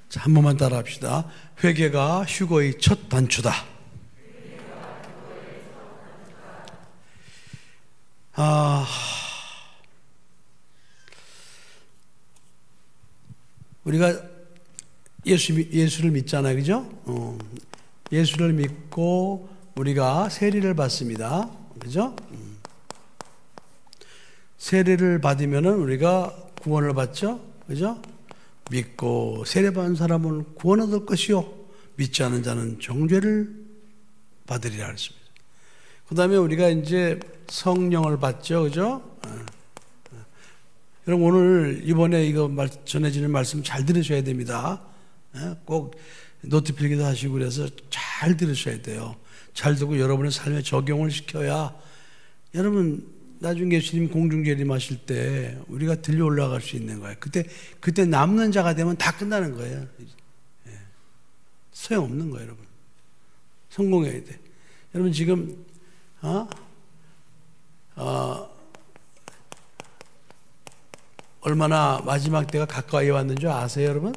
자, 한 번만 따라 합시다. 회개가 휴거의 첫 단추다. 우리가 예수를 믿잖아요, 그죠? 예수를 믿고 우리가 세례를 받습니다, 그죠? 세례를 받으면은 우리가 구원을 받죠, 그죠? 믿고 세례 받은 사람은 구원 얻을 것이요, 믿지 않은 자는 정죄를 받으리라 했습니다. 그 다음에 우리가 이제 성령을 받죠, 그죠? 여러분, 오늘 이번에 이거 전해지는 말씀 잘 들으셔야 됩니다. 꼭 노트 필기도 하시고 그래서 잘 들으셔야 돼요. 잘 듣고 여러분의 삶에 적용을 시켜야 여러분 나중에 예수님 공중재림하실 때 우리가 들려 올라갈 수 있는 거예요. 그때 남는 자가 되면 다 끝나는 거예요. 소용없는 거예요, 여러분. 성공해야 돼. 여러분 지금 얼마나 마지막 때가 가까이 왔는 줄 아세요, 여러분?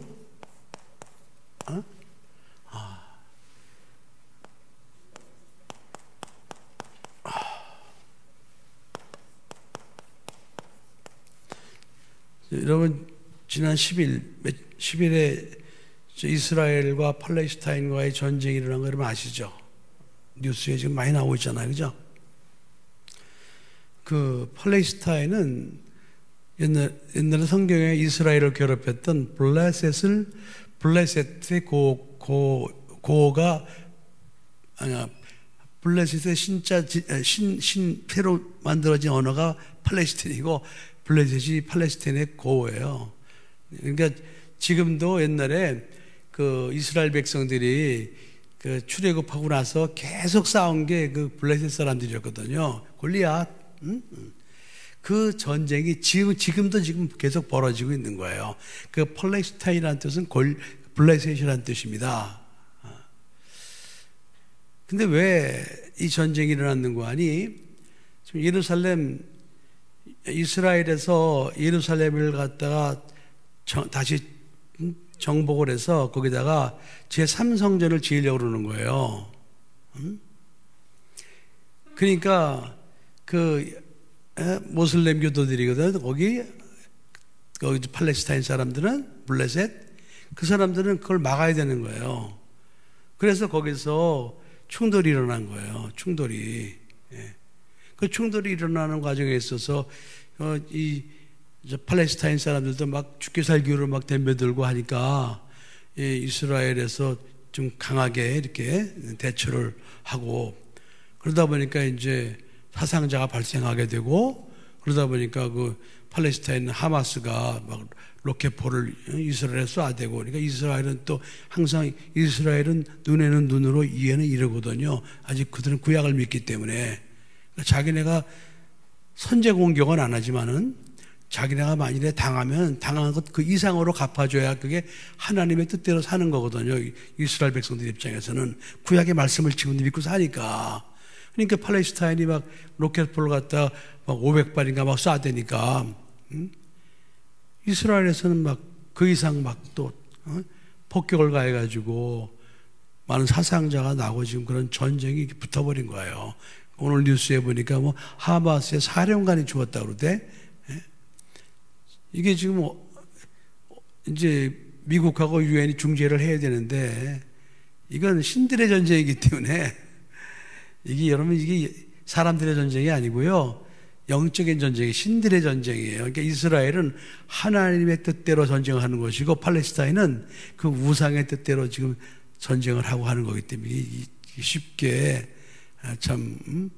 여러분 지난 10일에 이스라엘과 팔레스타인과의 전쟁이 일어난 거 여러분 아시죠? 뉴스에 지금 많이 나오고 있잖아요, 그죠? 그 팔레스타인은 옛날에 성경에 이스라엘을 괴롭혔던 블레셋의 고가 블레셋의 새로 만들어진 언어가 팔레스틴이고 블레셋이 팔레스틴의 고예요. 그러니까 지금도 옛날에 그 이스라엘 백성들이 그 출애굽하고 나서 계속 싸운 게 그 블레셋 사람들이었거든요. 골리앗. 그 전쟁이 지금도 계속 벌어지고 있는 거예요. 그 팔레스타인이라는 뜻은 블레셋이라는 뜻입니다. 근데 왜 이 전쟁이 일어났는 거 아니? 지금 이스라엘에서 예루살렘을 갖다가 다시 정복을 해서 거기다가 제3성전을 지으려고 그러는 거예요. 그러니까 모슬렘 교도들이거든. 거기 팔레스타인 사람들은 블레셋, 그 사람들은 그걸 막아야 되는 거예요. 그래서 거기서 충돌이 일어난 거예요. 충돌이. 그 충돌이 일어나는 과정에 있어서 이 팔레스타인 사람들도 막 죽게 살기로 막 덤벼들고 하니까 이스라엘에서 좀 강하게 이렇게 대처를 하고, 그러다 보니까 이제 사상자가 발생하게 되고, 그러다 보니까 그 팔레스타인 하마스가 막 로켓포를 이스라엘에 쏴대고, 그러니까 이스라엘은 또 항상 이스라엘은 눈에는 눈으로 이에는 이러거든요. 아직 그들은 구약을 믿기 때문에. 자기네가 선제 공격은 안 하지만은 자기네가 만일에 당하면 당한 것 그 이상으로 갚아줘야 그게 하나님의 뜻대로 사는 거거든요. 이스라엘 백성들 입장에서는 구약의 말씀을 지금도 믿고 사니까. 그러니까 팔레스타인이 막 로켓포를 갖다 막 500발인가 막 쏴대니까 이스라엘에서는 막 그 이상 막 또 폭격을 가해가지고 많은 사상자가 나고 지금 그런 전쟁이 붙어버린 거예요. 오늘 뉴스에 보니까 뭐 하마스의 사령관이 죽었다고 그러대. 이게 지금 이제 미국하고 유엔이 중재를 해야 되는데 이건 신들의 전쟁이기 때문에 이게 사람들의 전쟁이 아니고요. 영적인 전쟁이 신들의 전쟁이에요. 그러니까 이스라엘은 하나님의 뜻대로 전쟁을 하는 것이고 팔레스타인은 그 우상의 뜻대로 지금 전쟁을 하고 하는 거기 때문에 쉽게 참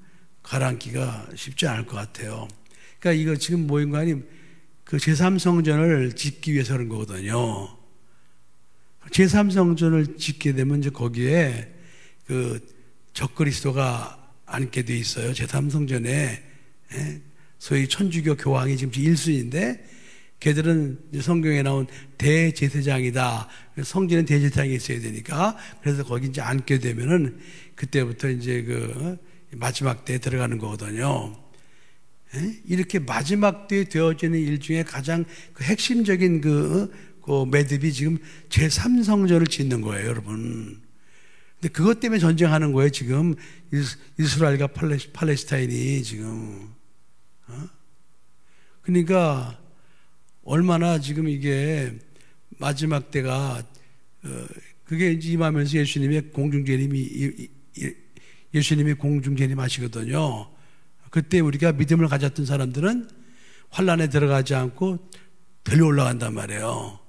가라앉기가 쉽지 않을 것 같아요. 그러니까 이거 지금 모인 거 아니 그 제3성전을 짓기 위해서 그런 거거든요. 제3성전을 짓게 되면 이제 거기에 그 적그리스도가 앉게 돼 있어요. 제3성전에. 소위 천주교 교황이 지금 1순위인데 걔들은 성경에 나온 대제사장이다. 성전에 대제사장이 있어야 되니까 그래서 거기 이제 앉게 되면은 그때부터 이제 그 마지막 때에 들어가는 거거든요. 이렇게 마지막 때에 되어지는 일 중에 가장 그 핵심적인 그 그 매듭이 지금 제3성전을 짓는 거예요, 여러분. 근데 그것 때문에 전쟁하는 거예요, 지금. 이스라엘과 팔레스타인이 지금. 그러니까 얼마나 지금 이게 마지막 때가, 그게 이제 임하면서 예수님이 공중재림 하시거든요. 그때 우리가 믿음을 가졌던 사람들은 환란에 들어가지 않고 별로 올라간단 말이에요.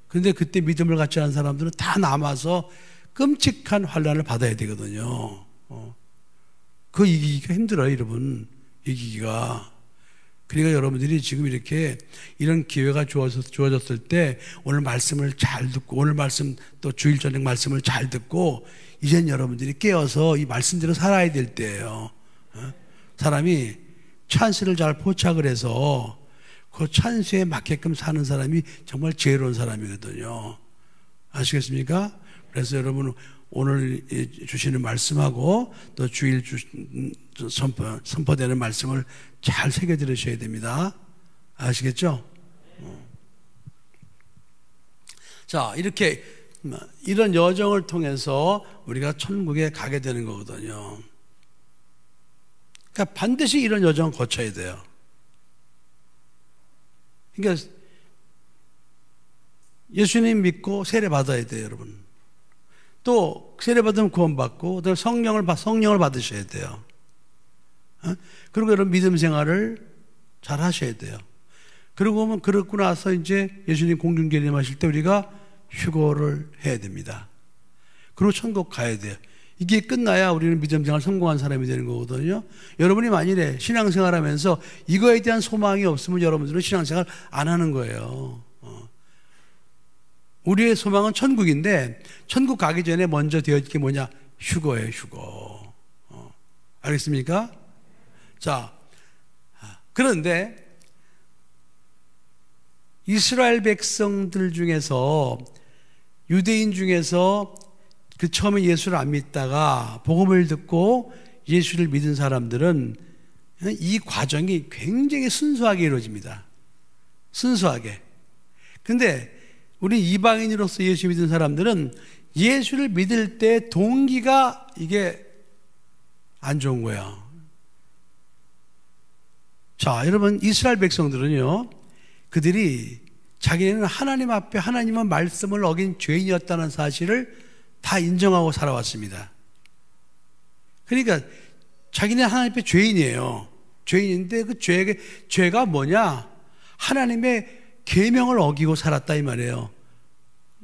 그런데 그때 믿음을 갖지 않은 사람들은 다 남아서 끔찍한 환란을 받아야 되거든요. 그거 이기기가 힘들어요, 여러분. 이기기가. 그러니까 여러분들이 지금 이렇게 이런 기회가 주어졌을 때 오늘 말씀을 잘 듣고, 오늘 말씀 또 주일 저녁 말씀을 잘 듣고, 이젠 여러분들이 깨어서 이 말씀대로 살아야 될 때예요. 사람이 찬스를 잘 포착을 해서 그 찬스에 맞게끔 사는 사람이 정말 지혜로운 사람이거든요. 아시겠습니까? 그래서 여러분 오늘 주시는 말씀하고 또 주일 선포되는 말씀을 잘 새겨 들으셔야 됩니다. 아시겠죠? 자, 이렇게 이런 여정을 통해서 우리가 천국에 가게 되는 거거든요. 그러니까 반드시 이런 여정을 거쳐야 돼요. 그러니까 예수님 믿고 세례 받아야 돼요, 여러분. 또 세례 받으면 구원받고, 또 성령을 받으셔야 돼요. 그리고 여러분 믿음 생활을 잘 하셔야 돼요. 그러고 나서 이제 예수님 공중재림하실 때 우리가 휴거를 해야 됩니다. 그리고 천국 가야 돼요. 이게 끝나야 우리는 믿음 생활 성공한 사람이 되는 거거든요. 여러분이 만일에 신앙생활 하면서 이거에 대한 소망이 없으면 여러분들은 신앙생활 안 하는 거예요. 우리의 소망은 천국인데 천국 가기 전에 먼저 되어질 게 뭐냐? 휴거예요, 휴거. 알겠습니까? 자, 그런데 이스라엘 백성들 중에서, 유대인 중에서 그 처음에 예수를 안 믿다가 복음을 듣고 예수를 믿은 사람들은 이 과정이 굉장히 순수하게 이루어집니다. 순수하게. 근데 우리 이방인으로서 예수 믿은 사람들은 예수를 믿을 때 동기가 이게 안 좋은 거야. 자, 여러분, 이스라엘 백성들은요, 그들이 자기네는 하나님 앞에 하나님의 말씀을 어긴 죄인이었다는 사실을 다 인정하고 살아왔습니다. 그러니까 자기네 하나님 앞에 죄인이에요. 죄인인데 그 죄가 뭐냐? 하나님의 계명을 어기고 살았다 이 말이에요.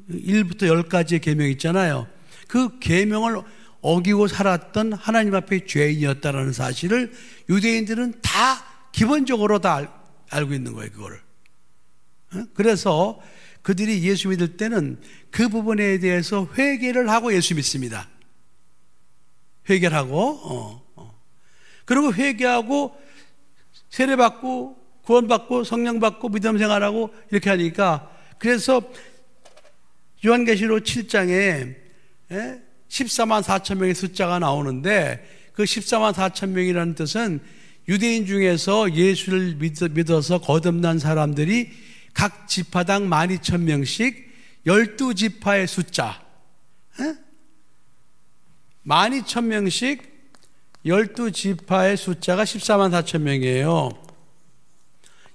1부터 10가지의 계명 있잖아요. 그 계명을 어기고 살았던 하나님 앞에 죄인이었다는 사실을 유대인들은 다 기본적으로 다 알고 있는 거예요, 그거를. 그래서 그들이 예수 믿을 때는 그 부분에 대해서 회개를 하고 예수 믿습니다. 회개를 하고, 그리고 회개하고 세례받고 구원받고 성령받고 믿음 생활하고 이렇게 하니까, 그래서 요한계시록 7장에 14만 4천 명의 숫자가 나오는데, 그 14만 4천 명이라는 뜻은 유대인 중에서 예수를 믿어서 거듭난 사람들이 각 지파당 12,000명씩 12지파의 숫자, 12,000명씩 12지파의 숫자가 14만 4천 명이에요.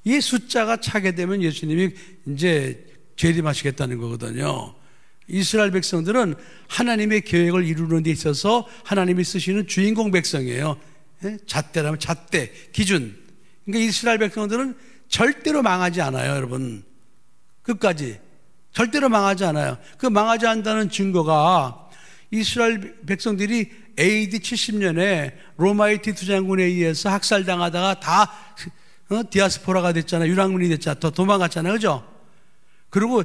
이 숫자가 차게 되면 예수님이 이제 재림하시겠다는 거거든요. 이스라엘 백성들은 하나님의 계획을 이루는 데 있어서 하나님이 쓰시는 주인공 백성이에요. 잣대라면 잣대, 기준. 그러니까 이스라엘 백성들은 절대로 망하지 않아요, 여러분. 끝까지. 절대로 망하지 않아요. 그 망하지 않는다는 증거가 이스라엘 백성들이 AD 70년에 로마의 티투 장군에 의해서 학살당하다가 다 디아스포라가 됐잖아요. 유랑민이 됐잖아요. 더 도망갔잖아요. 그죠? 그리고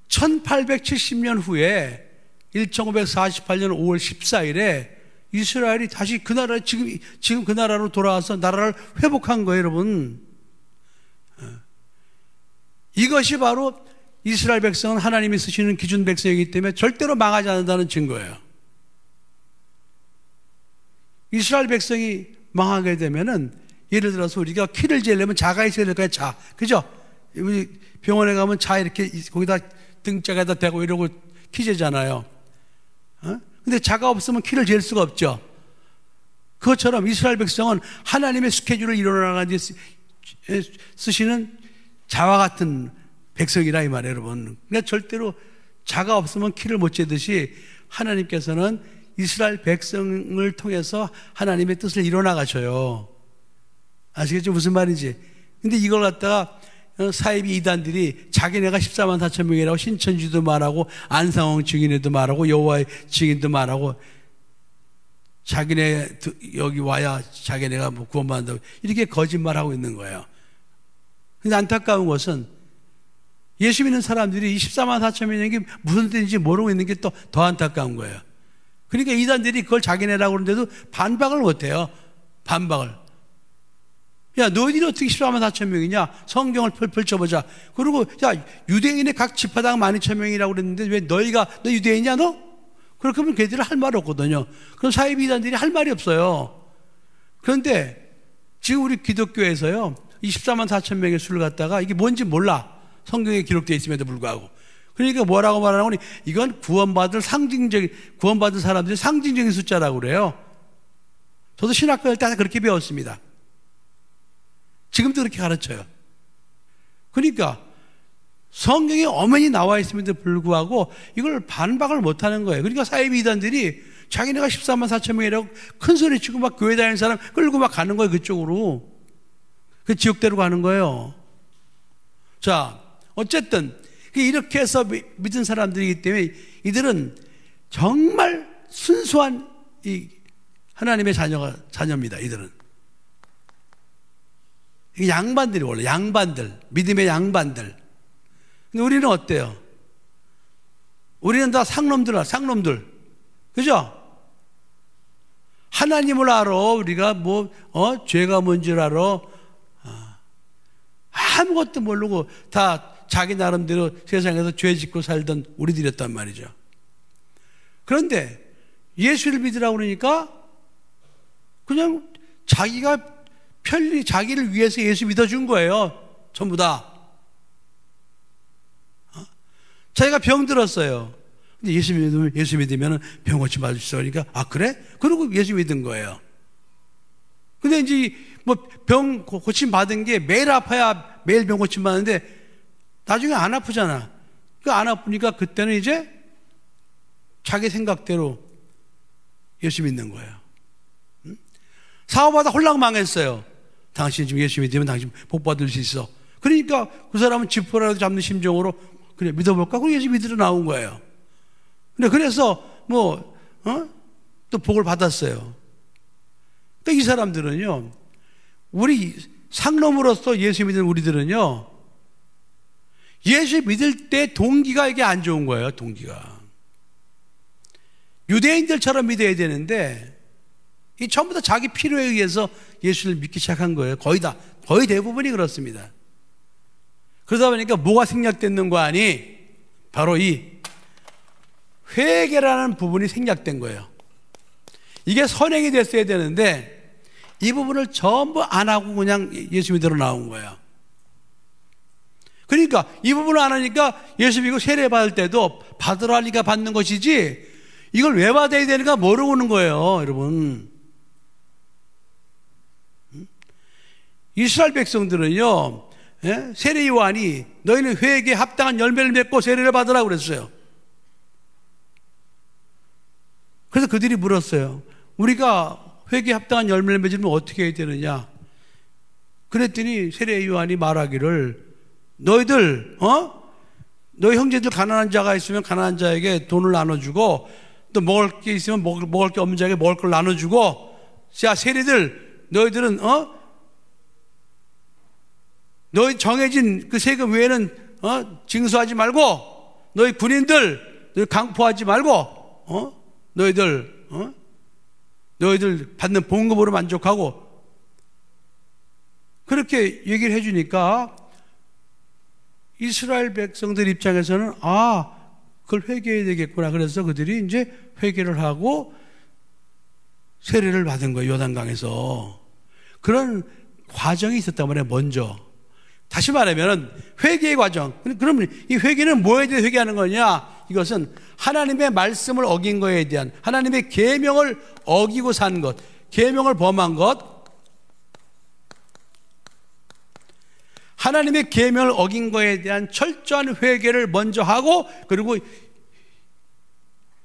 1870년 후에 1548년 5월 14일에 이스라엘이 다시 그 나라, 지금 그 나라로 돌아와서 나라를 회복한 거예요, 여러분. 이것이 바로 이스라엘 백성은 하나님이 쓰시는 기준 백성이기 때문에 절대로 망하지 않는다는 증거예요. 이스라엘 백성이 망하게 되면은, 예를 들어서 우리가 키를 재려면 자가 있어야 될까요? 자, 그죠? 우리 병원에 가면 자 이렇게 거기다 등짝에다 대고 이러고 키 재잖아요. 근데 자가 없으면 키를 잴 수가 없죠. 그것처럼 이스라엘 백성은 하나님의 스케줄을 이뤄나가는 데 쓰시는 자와 같은 백성이라 이 말이에요, 여러분. 그러니까 절대로 자가 없으면 키를 못 재듯이 하나님께서는 이스라엘 백성을 통해서 하나님의 뜻을 이뤄나가셔요. 아시겠죠? 무슨 말인지. 근데 이걸 갖다가 사이비 이단들이 자기네가 14만 4천 명이라고 신천지도 말하고 안상홍 증인에도 말하고 여호와의 증인도 말하고 자기네 여기 와야 자기네가 뭐 구원받는다고 이렇게 거짓말하고 있는 거예요. 근데 안타까운 것은 예수 믿는 사람들이 14만 4천 명이 무슨 뜻인지 모르고 있는 게 또 더 안타까운 거예요. 그러니까 이단들이 그걸 자기네라고 그러는데도 반박을 못해요. 반박을. 야, 너희들이 어떻게 14만 4천 명이냐? 성경을 펼쳐보자. 그리고 야, 유대인의 각 지파당 12,000명이라고 그랬는데 왜 너 유대인이냐 너? 그렇게 하면 걔들은 할 말 없거든요. 그럼 사이비 이단들이 할 말이 없어요. 그런데 지금 우리 기독교에서요 24만 4천 명의 수를 갖다가 이게 뭔지 몰라. 성경에 기록되어 있음에도 불구하고. 그러니까 뭐라고 말하는 거니? 이건 구원받은 사람들의 상징적인 숫자라고 그래요. 저도 신학교 할 때 그렇게 배웠습니다. 지금도 그렇게 가르쳐요. 그러니까 성경에 엄연히 나와 있음에도 불구하고 이걸 반박을 못하는 거예요. 그러니까 사이비 이단들이 자기네가 14만 4천 명이라고 큰 소리 치고 막 교회 다니는 사람 끌고 막 가는 거예요. 그쪽으로. 그 지옥대로 가는 거예요. 자, 어쨌든 이렇게 해서 믿은 사람들이기 때문에 이들은 정말 순수한 이 하나님의 자녀입니다. 이들은 양반들이 원래 양반들, 믿음의 양반들. 근데 우리는 어때요? 우리는 다 상놈들, 그죠? 하나님을 알아. 우리가 죄가 뭔지를 알아. 아무것도 모르고 다 자기 나름대로 세상에서 죄 짓고 살던 우리들이었단 말이죠. 그런데 예수를 믿으라고 그러니까 그냥 자기가 편리 자기를 위해서 예수 믿어준 거예요. 전부 다. 자기가 병들었어요. 근데 예수 믿으면 병 고치 받을 수 있어. 그러니까 아 그래? 그러고 예수 믿은 거예요. 근데 이제 병 고침 받은 게 매일 아파야 매일 병 고침 받는데 나중에 안 아프잖아. 그 안 아프니까 그때는 이제 자기 생각대로 예수 믿는 거예요. 사업하다 홀랑 망했어요. 당신 지금 예수 믿으면 당신 복 받을 수 있어. 그러니까 그 사람은 지푸라도 잡는 심정으로 그래 믿어볼까? 그럼 예수 믿으러 나온 거예요. 근데 그래서 또 복을 받았어요. 그러니까 이 사람들은요, 우리 상놈으로서 예수 믿는 우리들은요, 예수 믿을 때 동기가 이게 안 좋은 거예요. 동기가 유대인들처럼 믿어야 되는데 이 전부 다 자기 필요에 의해서 예수를 믿기 시작한 거예요. 거의 대부분이 그렇습니다. 그러다 보니까 뭐가 생략되는 거 아니? 바로 이 회개라는 부분이 생략된 거예요. 이게 선행이 됐어야 되는데 이 부분을 전부 안 하고 그냥 예수 믿으러 나온 거예요. 그러니까 이 부분을 안 하니까 예수 믿고 세례 받을 때도 받으라 하니까 받는 것이지 이걸 왜 받아야 되는가 모르고는 거예요. 여러분, 이스라엘 백성들은요, 세례 요한이 너희는 회개에 합당한 열매를 맺고 세례를 받으라고 그랬어요. 그래서 그들이 물었어요. 우리가 회개에 합당한 열매를 맺으면 어떻게 해야 되느냐? 그랬더니 세례 요한이 말하기를 너희 형제들 가난한 자가 있으면 가난한 자에게 돈을 나눠주고 또 먹을 게 있으면 먹을 게 없는 자에게 먹을 걸 나눠주고 자 세리들 너희들은 너희 정해진 그 세금 외에는 징수하지 말고 너희 군인들 너희 강포하지 말고 너희들 받는 봉급으로 만족하고 그렇게 얘기를 해주니까 이스라엘 백성들 입장에서는 그걸 회개해야 되겠구나. 그래서 그들이 이제 회개를 하고 세례를 받은 거예요. 요단강에서. 그런 과정이 있었단 말이에요. 먼저. 다시 말하면 회개의 과정. 그러면 이 회개는 뭐에 대해 회개하는 거냐? 이것은 하나님의 말씀을 어긴 거에 대한, 하나님의 계명을 어기고 산 것, 계명을 범한 것, 하나님의 계명을 어긴 거에 대한 철저한 회개를 먼저 하고, 그리고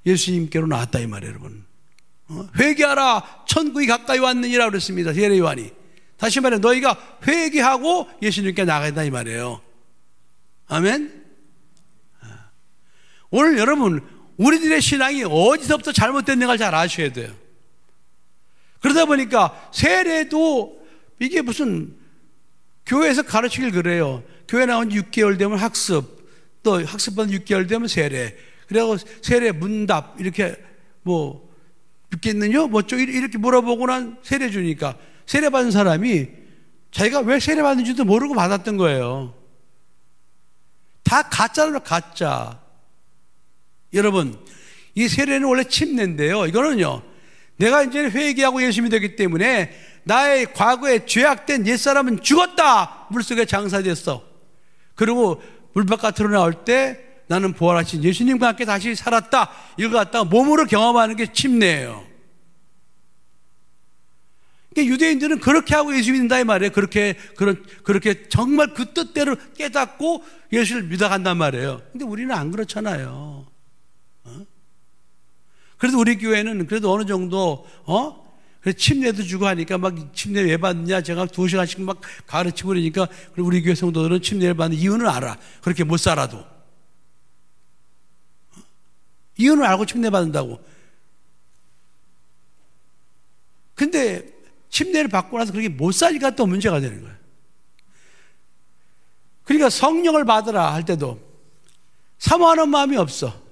예수님께로 나왔다 이 말이에요, 여러분. 회개하라, 천국이 가까이 왔느니라 그랬습니다, 세례 요한이. 다시 말해 너희가 회개하고 예수님께 나가야 된다 이 말이에요. 아멘. 오늘 여러분, 우리들의 신앙이 어디서부터 잘못됐는가를 잘 아셔야 돼요. 그러다 보니까 세례도 이게 무슨 교회에서 가르치길 그래요. 교회 나온 지 6개월 되면 학습, 또 학습받은 6개월 되면 세례, 그리고 세례 문답 이렇게 뭐 믿겠느냐? 뭐 이렇게 물어보고 난 세례 주니까 세례 받은 사람이 자기가 왜 세례 받는지도 모르고 받았던 거예요. 다 가짜로 가짜. 여러분, 이 세례는 원래 침례인데요. 이거는요, 내가 이제 회개하고 예수님이 되기 때문에 나의 과거에 죄악된 옛사람은 죽었다. 물속에 장사됐어. 그리고 물 바깥으로 나올 때 나는 부활하신 예수님과 함께 다시 살았다. 이걸 갖다가 몸으로 경험하는 게 침례예요. 그러니까 유대인들은 그렇게 하고 예수 믿는다 이 말이에요. 그렇게 정말 그 뜻대로 깨닫고 예수를 믿어간단 말이에요. 근데 우리는 안 그렇잖아요. 그래도 우리 교회는 그래도 어느 정도 그래서 침례도 주고 하니까 막 침례 왜 받느냐 제가 2시간씩 막 가르치고 그러니까 우리 교회 성도들은 침례를 받는 이유는 알아. 그렇게 못 살아도 이유는 알고 침례 받는다고. 근데 침례를 받고 나서 그렇게 못 사니까 또 문제가 되는 거예요. 그러니까 성령을 받으라 할 때도 사모하는 마음이 없어.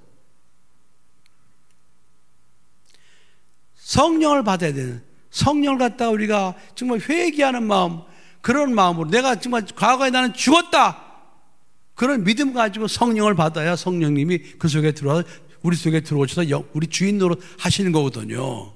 성령을 받아야 되는, 성령을 갖다가 우리가 정말 회개하는 마음, 그런 마음으로 내가 정말 과거에 나는 죽었다, 그런 믿음 가지고 성령을 받아야 성령님이 그 속에 들어와서 우리 속에 들어오셔서 우리 주인 노릇 하시는 거거든요.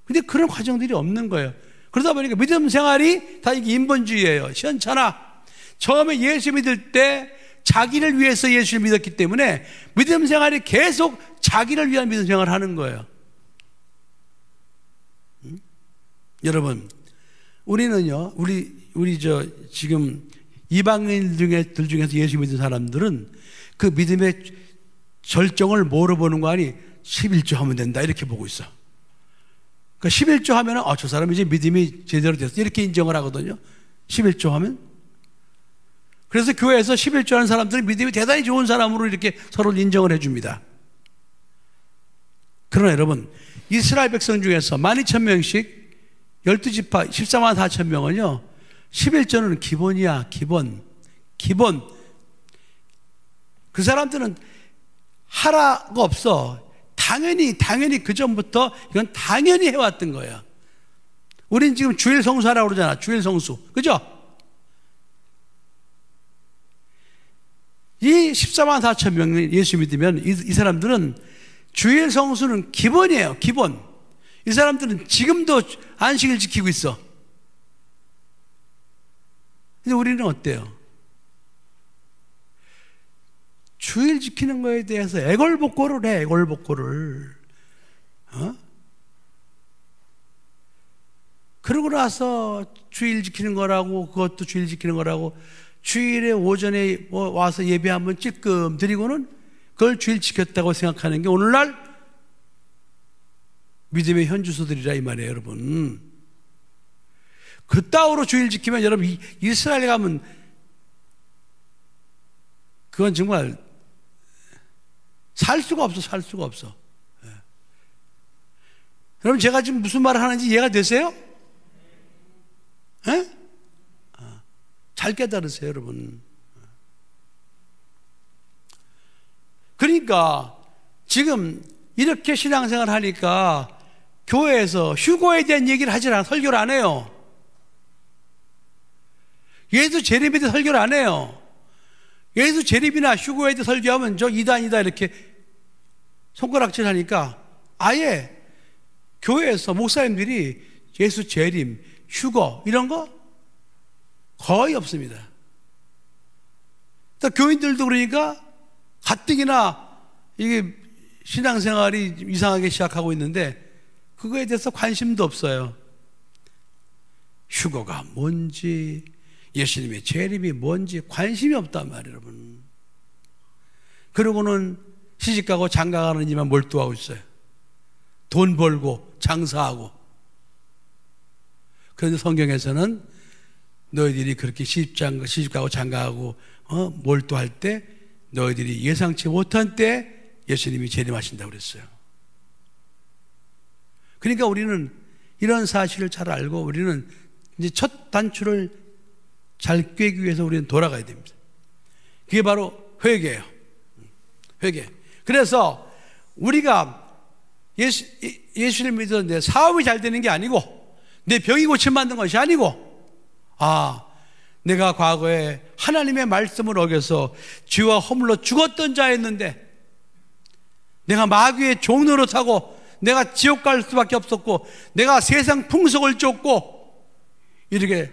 근데 그런 과정들이 없는 거예요. 그러다 보니까 믿음 생활이 다 이게 인본주의예요. 시원찮아. 처음에 예수 믿을 때 자기를 위해서 예수를 믿었기 때문에 믿음 생활이 계속 자기를 위한 믿음 생활을 하는 거예요. 여러분, 우리는요, 우리 지금 이방인들 중에서 예수 믿는 사람들은 그 믿음의 절정을 뭐로 보는 거 아니? 11조 하면 된다 이렇게 보고 있어. 그러니까 11조 하면은 저 사람이 이제 믿음이 제대로 됐어 이렇게 인정을 하거든요. 11조 하면. 그래서 교회에서 11조 하는 사람들은 믿음이 대단히 좋은 사람으로 이렇게 서로 인정을 해줍니다. 그러나 여러분, 이스라엘 백성 중에서 12,000명씩 12지파 14만 4천 명은요 11조는 기본이야. 기본. 그 사람들은 하라가 없어. 당연히 그 전부터 이건 당연히 해왔던 거야. 우린 지금 주일 성수하라고 그러잖아. 주일 성수. 그죠? 이 14만 4천 명 예수 믿으면 이 사람들은 주일 성수는 기본이에요. 기본. 이 사람들은 지금도 안식을 지키고 있어. 근데 우리는 어때요? 주일 지키는 거에 대해서 애걸복걸을 해. 애걸복걸을. 그러고 나서 주일 지키는 거라고, 그것도 주일 지키는 거라고, 주일에 오전에 와서 예배 한번 찔끔 드리고는 그걸 주일 지켰다고 생각하는 게 오늘날 믿음의 현주소들이라 이 말이에요, 여러분. 그따위로 주일 지키면 여러분 이스라엘 가면 그건 정말 살 수가 없어. 예. 여러분, 제가 지금 무슨 말을 하는지 이해가 되세요? 예? 잘 깨달으세요, 여러분. 그러니까 지금 이렇게 신앙생활 하니까 교회에서 휴거에 대한 얘기를 하질 않아. 설교를 안 해요. 예수 재림에 대해 설교를 안 해요. 예수 재림이나 휴거에 대해 설교하면 저 이단이다 이렇게 손가락질 하니까 아예 교회에서 목사님들이 예수 재림, 휴거 이런 거 거의 없습니다. 또 교인들도 그러니까 가뜩이나 이게 신앙생활이 이상하게 시작하고 있는데 그거에 대해서 관심도 없어요. 휴거가 뭔지, 예수님의 재림이 뭔지 관심이 없단 말이에요, 여러분. 그러고는 시집가고 장가가는 일만 몰두하고 있어요. 돈 벌고 장사하고. 그런데 성경에서는 너희들이 그렇게 시집가고 장가하고 몰두할 때 너희들이 예상치 못한 때 예수님이 재림하신다고 그랬어요. 그러니까 우리는 이런 사실을 잘 알고 우리는 이제 첫 단추를 잘 꿰기 위해서 우리는 돌아가야 됩니다. 그게 바로 회개예요. 회개. 그래서 우리가 예수를 믿어 내 사업이 잘 되는 게 아니고 내 병이 고침받는 것이 아니고 내가 과거에 하나님의 말씀을 어겨서 죄와 허물로 죽었던 자였는데 내가 마귀의 종로로 타고 내가 지옥 갈 수밖에 없었고 내가 세상 풍속을 쫓고 이렇게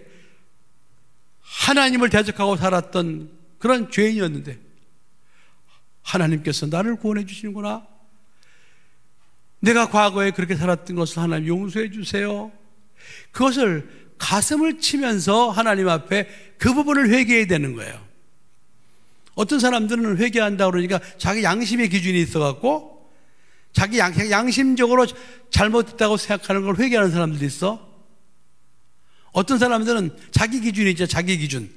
하나님을 대적하고 살았던 그런 죄인이었는데 하나님께서 나를 구원해 주시는구나. 내가 과거에 그렇게 살았던 것을 하나님 용서해 주세요. 그것을 가슴을 치면서 하나님 앞에 그 부분을 회개해야 되는 거예요. 어떤 사람들은 회개한다고 그러니까 자기 양심의 기준이 있어갖고 자기 양심적으로 잘못했다고 생각하는 걸 회개하는 사람들도 있어. 어떤 사람들은 자기 기준이 있죠. 자기 기준.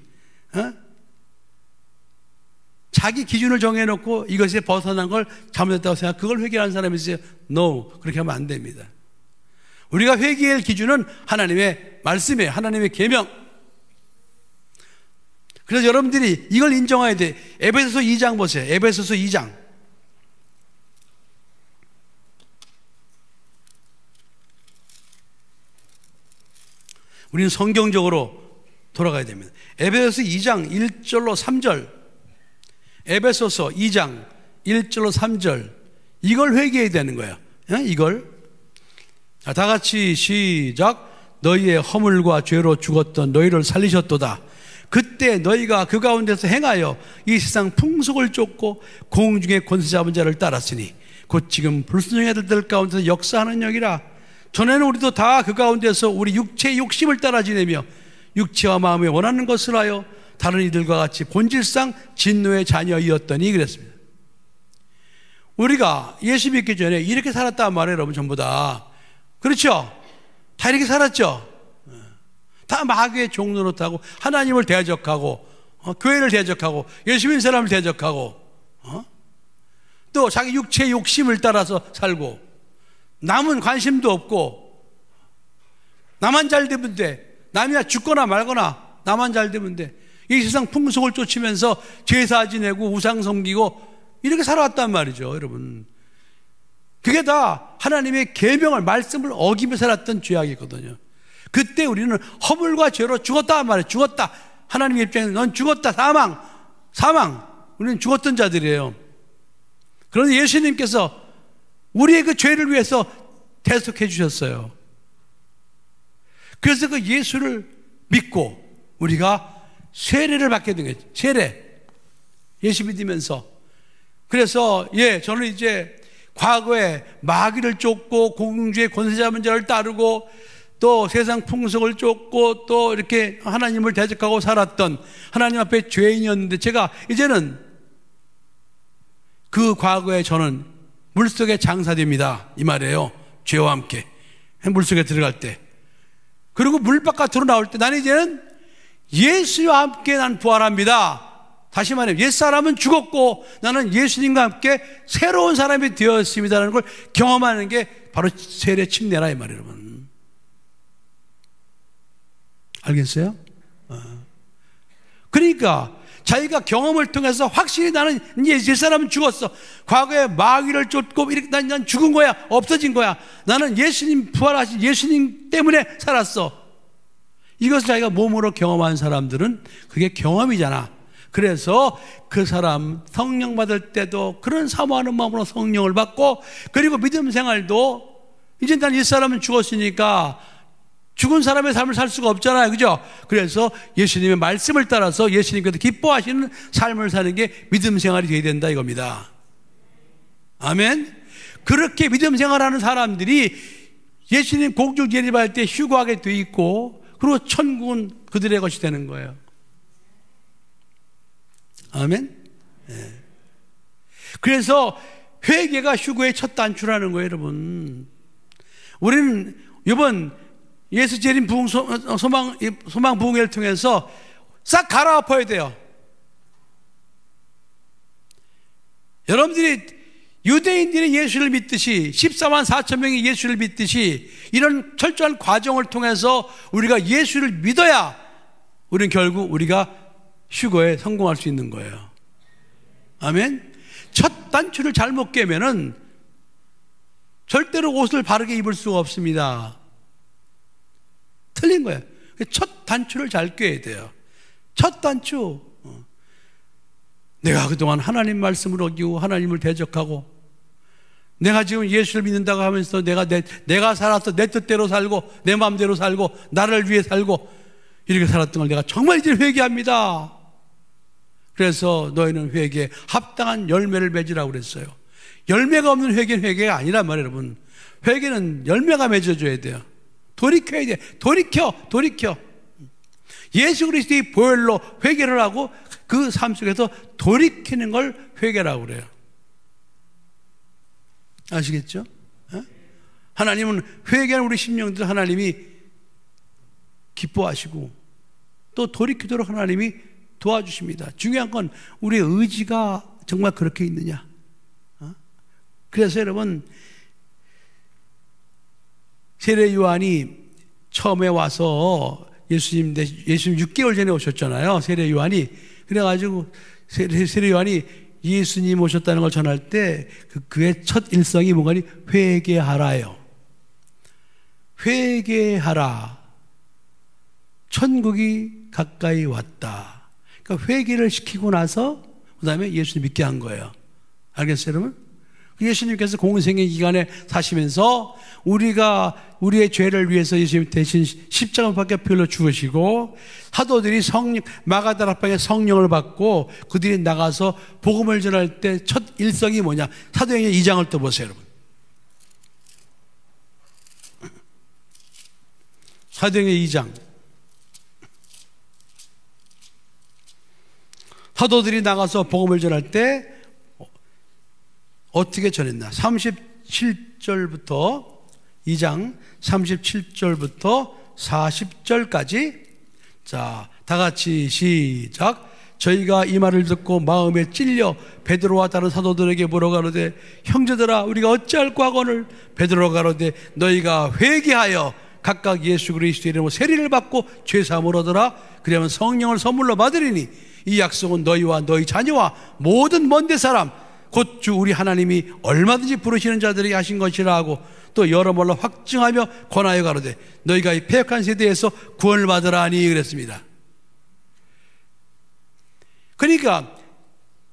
자기 기준을 정해놓고 이것에 벗어난 걸 잘못했다고 생각, 그걸 회개하는 사람이 있어요. No, 그렇게 하면 안 됩니다. 우리가 회개할 기준은 하나님의 말씀이에요. 하나님의 계명. 그래서 여러분들이 이걸 인정해야 돼. 에베소서 2장 보세요. 에베소서 2장. 우리는 성경적으로 돌아가야 됩니다. 에베소서 2장 1절로 3절. 에베소서 2장 1절로 3절. 이걸 회개해야 되는 거예요. 이걸. 다 같이 시작. 너희의 허물과 죄로 죽었던 너희를 살리셨도다. 그때 너희가 그 가운데서 행하여 이 세상 풍속을 쫓고 공중의 권세 잡은 자를 따랐으니 곧 지금 불순종의 아들들 가운데서 역사하는 영이라. 전에는 우리도 다 그 가운데서 우리 육체의 욕심을 따라 지내며 육체와 마음에 원하는 것을 하여 다른 이들과 같이 본질상 진노의 자녀이었더니 그랬습니다. 우리가 예수 믿기 전에 이렇게 살았단 말이에요, 여러분. 전부 다. 그렇죠? 다 이렇게 살았죠? 다 마귀의 종로로 타고 하나님을 대적하고 교회를 대적하고 예수 믿는 사람을 대적하고 또 자기 육체의 욕심을 따라서 살고 남은 관심도 없고 나만 잘 되면 돼. 남이야 죽거나 말거나 나만 잘 되면 돼. 이 세상 풍속을 쫓으면서 제사 지내고 우상 섬기고 이렇게 살아왔단 말이죠, 여러분. 그게 다 하나님의 계명을 말씀을 어기며 살았던 죄악이거든요. 그때 우리는 허물과 죄로 죽었다 말이에요. 죽었다. 하나님의 입장에서 넌 죽었다. 사망. 우리는 죽었던 자들이에요. 그런데 예수님께서 우리의 그 죄를 위해서 대속해 주셨어요. 그래서 그 예수를 믿고 우리가 세례를 받게 된 거예요. 세례. 예수 믿으면서. 그래서 저는 이제 과거에 마귀를 쫓고 공중의 권세 잡은 자를 따르고 또 세상 풍속을 쫓고 또 이렇게 하나님을 대적하고 살았던 하나님 앞에 죄인이었는데 제가 이제는 그 과거에 저는 물속에 장사됩니다. 이 말이에요. 죄와 함께. 물속에 들어갈 때. 그리고 물 바깥으로 나올 때 나는 이제는 예수와 함께 난 부활합니다. 다시 말하면 옛사람은 죽었고 나는 예수님과 함께 새로운 사람이 되었습니다라는 걸 경험하는 게 바로 세례 침례라 이 말이에요, 여러분. 알겠어요? 그러니까 자기가 경험을 통해서 확실히 나는 이제 옛사람은 죽었어. 과거에 마귀를 쫓고 이렇게 난 죽은 거야. 없어진 거야. 나는 예수님 부활하신 예수님 때문에 살았어. 이것을 자기가 몸으로 경험한 사람들은 그게 경험이잖아. 그래서 그 사람 성령 받을 때도 그런 사모하는 마음으로 성령을 받고 그리고 믿음 생활도 이제 난 이 사람은 죽었으니까 죽은 사람의 삶을 살 수가 없잖아요. 그죠? 그래서 예수님의 말씀을 따라서 예수님께서 기뻐하시는 삶을 사는 게 믿음 생활이 되어야 된다 이겁니다. 아멘. 그렇게 믿음 생활하는 사람들이 예수님 공중 재림할 때 휴거하게 돼 있고, 그리고 천국은 그들의 것이 되는 거예요. 아멘. 네. 그래서 회개가 휴거의 첫 단추라는 거예요, 여러분. 우리는 이번 예수 재림 소망 부흥회를 통해서 싹 갈아엎어야 돼요. 여러분들이 유대인들이 예수를 믿듯이 14만 4천 명이 예수를 믿듯이 이런 철저한 과정을 통해서 우리가 예수를 믿어야 우리는 결국 우리가 휴거에 성공할 수 있는 거예요. 아멘. 첫 단추를 잘못 깨면은 절대로 옷을 바르게 입을 수가 없습니다. 틀린 거예요. 첫 단추를 잘 꿰야 돼요. 첫 단추. 내가 그동안 하나님 말씀을 어기고 하나님을 대적하고, 내가 지금 예수를 믿는다고 하면서 내가 살아서 내 뜻대로 살고 내 마음대로 살고 나를 위해 살고 이렇게 살았던 걸 내가 정말 이제 회개합니다. 그래서 너희는 회개에 합당한 열매를 맺으라고 그랬어요. 열매가 없는 회개는 회개가 아니란 말이에요, 여러분. 회개는 열매가 맺어줘야 돼요. 돌이켜야 돼. 돌이켜. 예수 그리스도의 보혈로 회개를 하고 그 삶 속에서 돌이키는 걸 회개라고 그래요. 아시겠죠? 하나님은 회개하는 우리 심령들 하나님이 기뻐하시고 또 돌이키도록 하나님이 도와주십니다. 중요한 건 우리의 의지가 정말 그렇게 있느냐. 그래서 여러분, 세례 요한이 처음에 와서 예수님 6개월 전에 오셨잖아요. 세례 요한이. 그래가지고 세례 요한이 예수님 오셨다는 걸 전할 때 그의 첫 일성이 뭔가니 회개하라요. 회개하라. 천국이 가까이 왔다. 그러니까 회개를 시키고 나서 그 다음에 예수님 믿게 한 거예요. 알겠어요, 여러분? 예수님께서 공생의 기간에 사시면서 우리의 죄를 위해서 예수님 대신 십자가밖에 별로 죽으시고, 사도들이 마가다락방에 성령을 받고 그들이 나가서 복음을 전할 때 첫 일성이 뭐냐? 사도행전 2장을 또 보세요, 여러분. 사도행전 2장. 사도들이 나가서 복음을 전할 때 어떻게 전했나? 37절부터 2장 37절부터 40절까지. 자, 다 같이 시작. 저희가 이 말을 듣고 마음에 찔려 베드로와 다른 사도들에게 물어가로되, 형제들아 우리가 어찌할꼬 하거늘? 베드로가 가로되, 너희가 회개하여 각각 예수 그리스도의 이름으로 세리를 받고 죄사함을 얻으라. 그러면 성령을 선물로 받으리니 이 약속은 너희와 너희 자녀와 모든 먼데 사람 곧 주 우리 하나님이 얼마든지 부르시는 자들에게 하신 것이라 하고, 또 여러모로 확증하며 권하여 가로되, 너희가 이 패역한 세대에서 구원을 받으라 하니 그랬습니다. 그러니까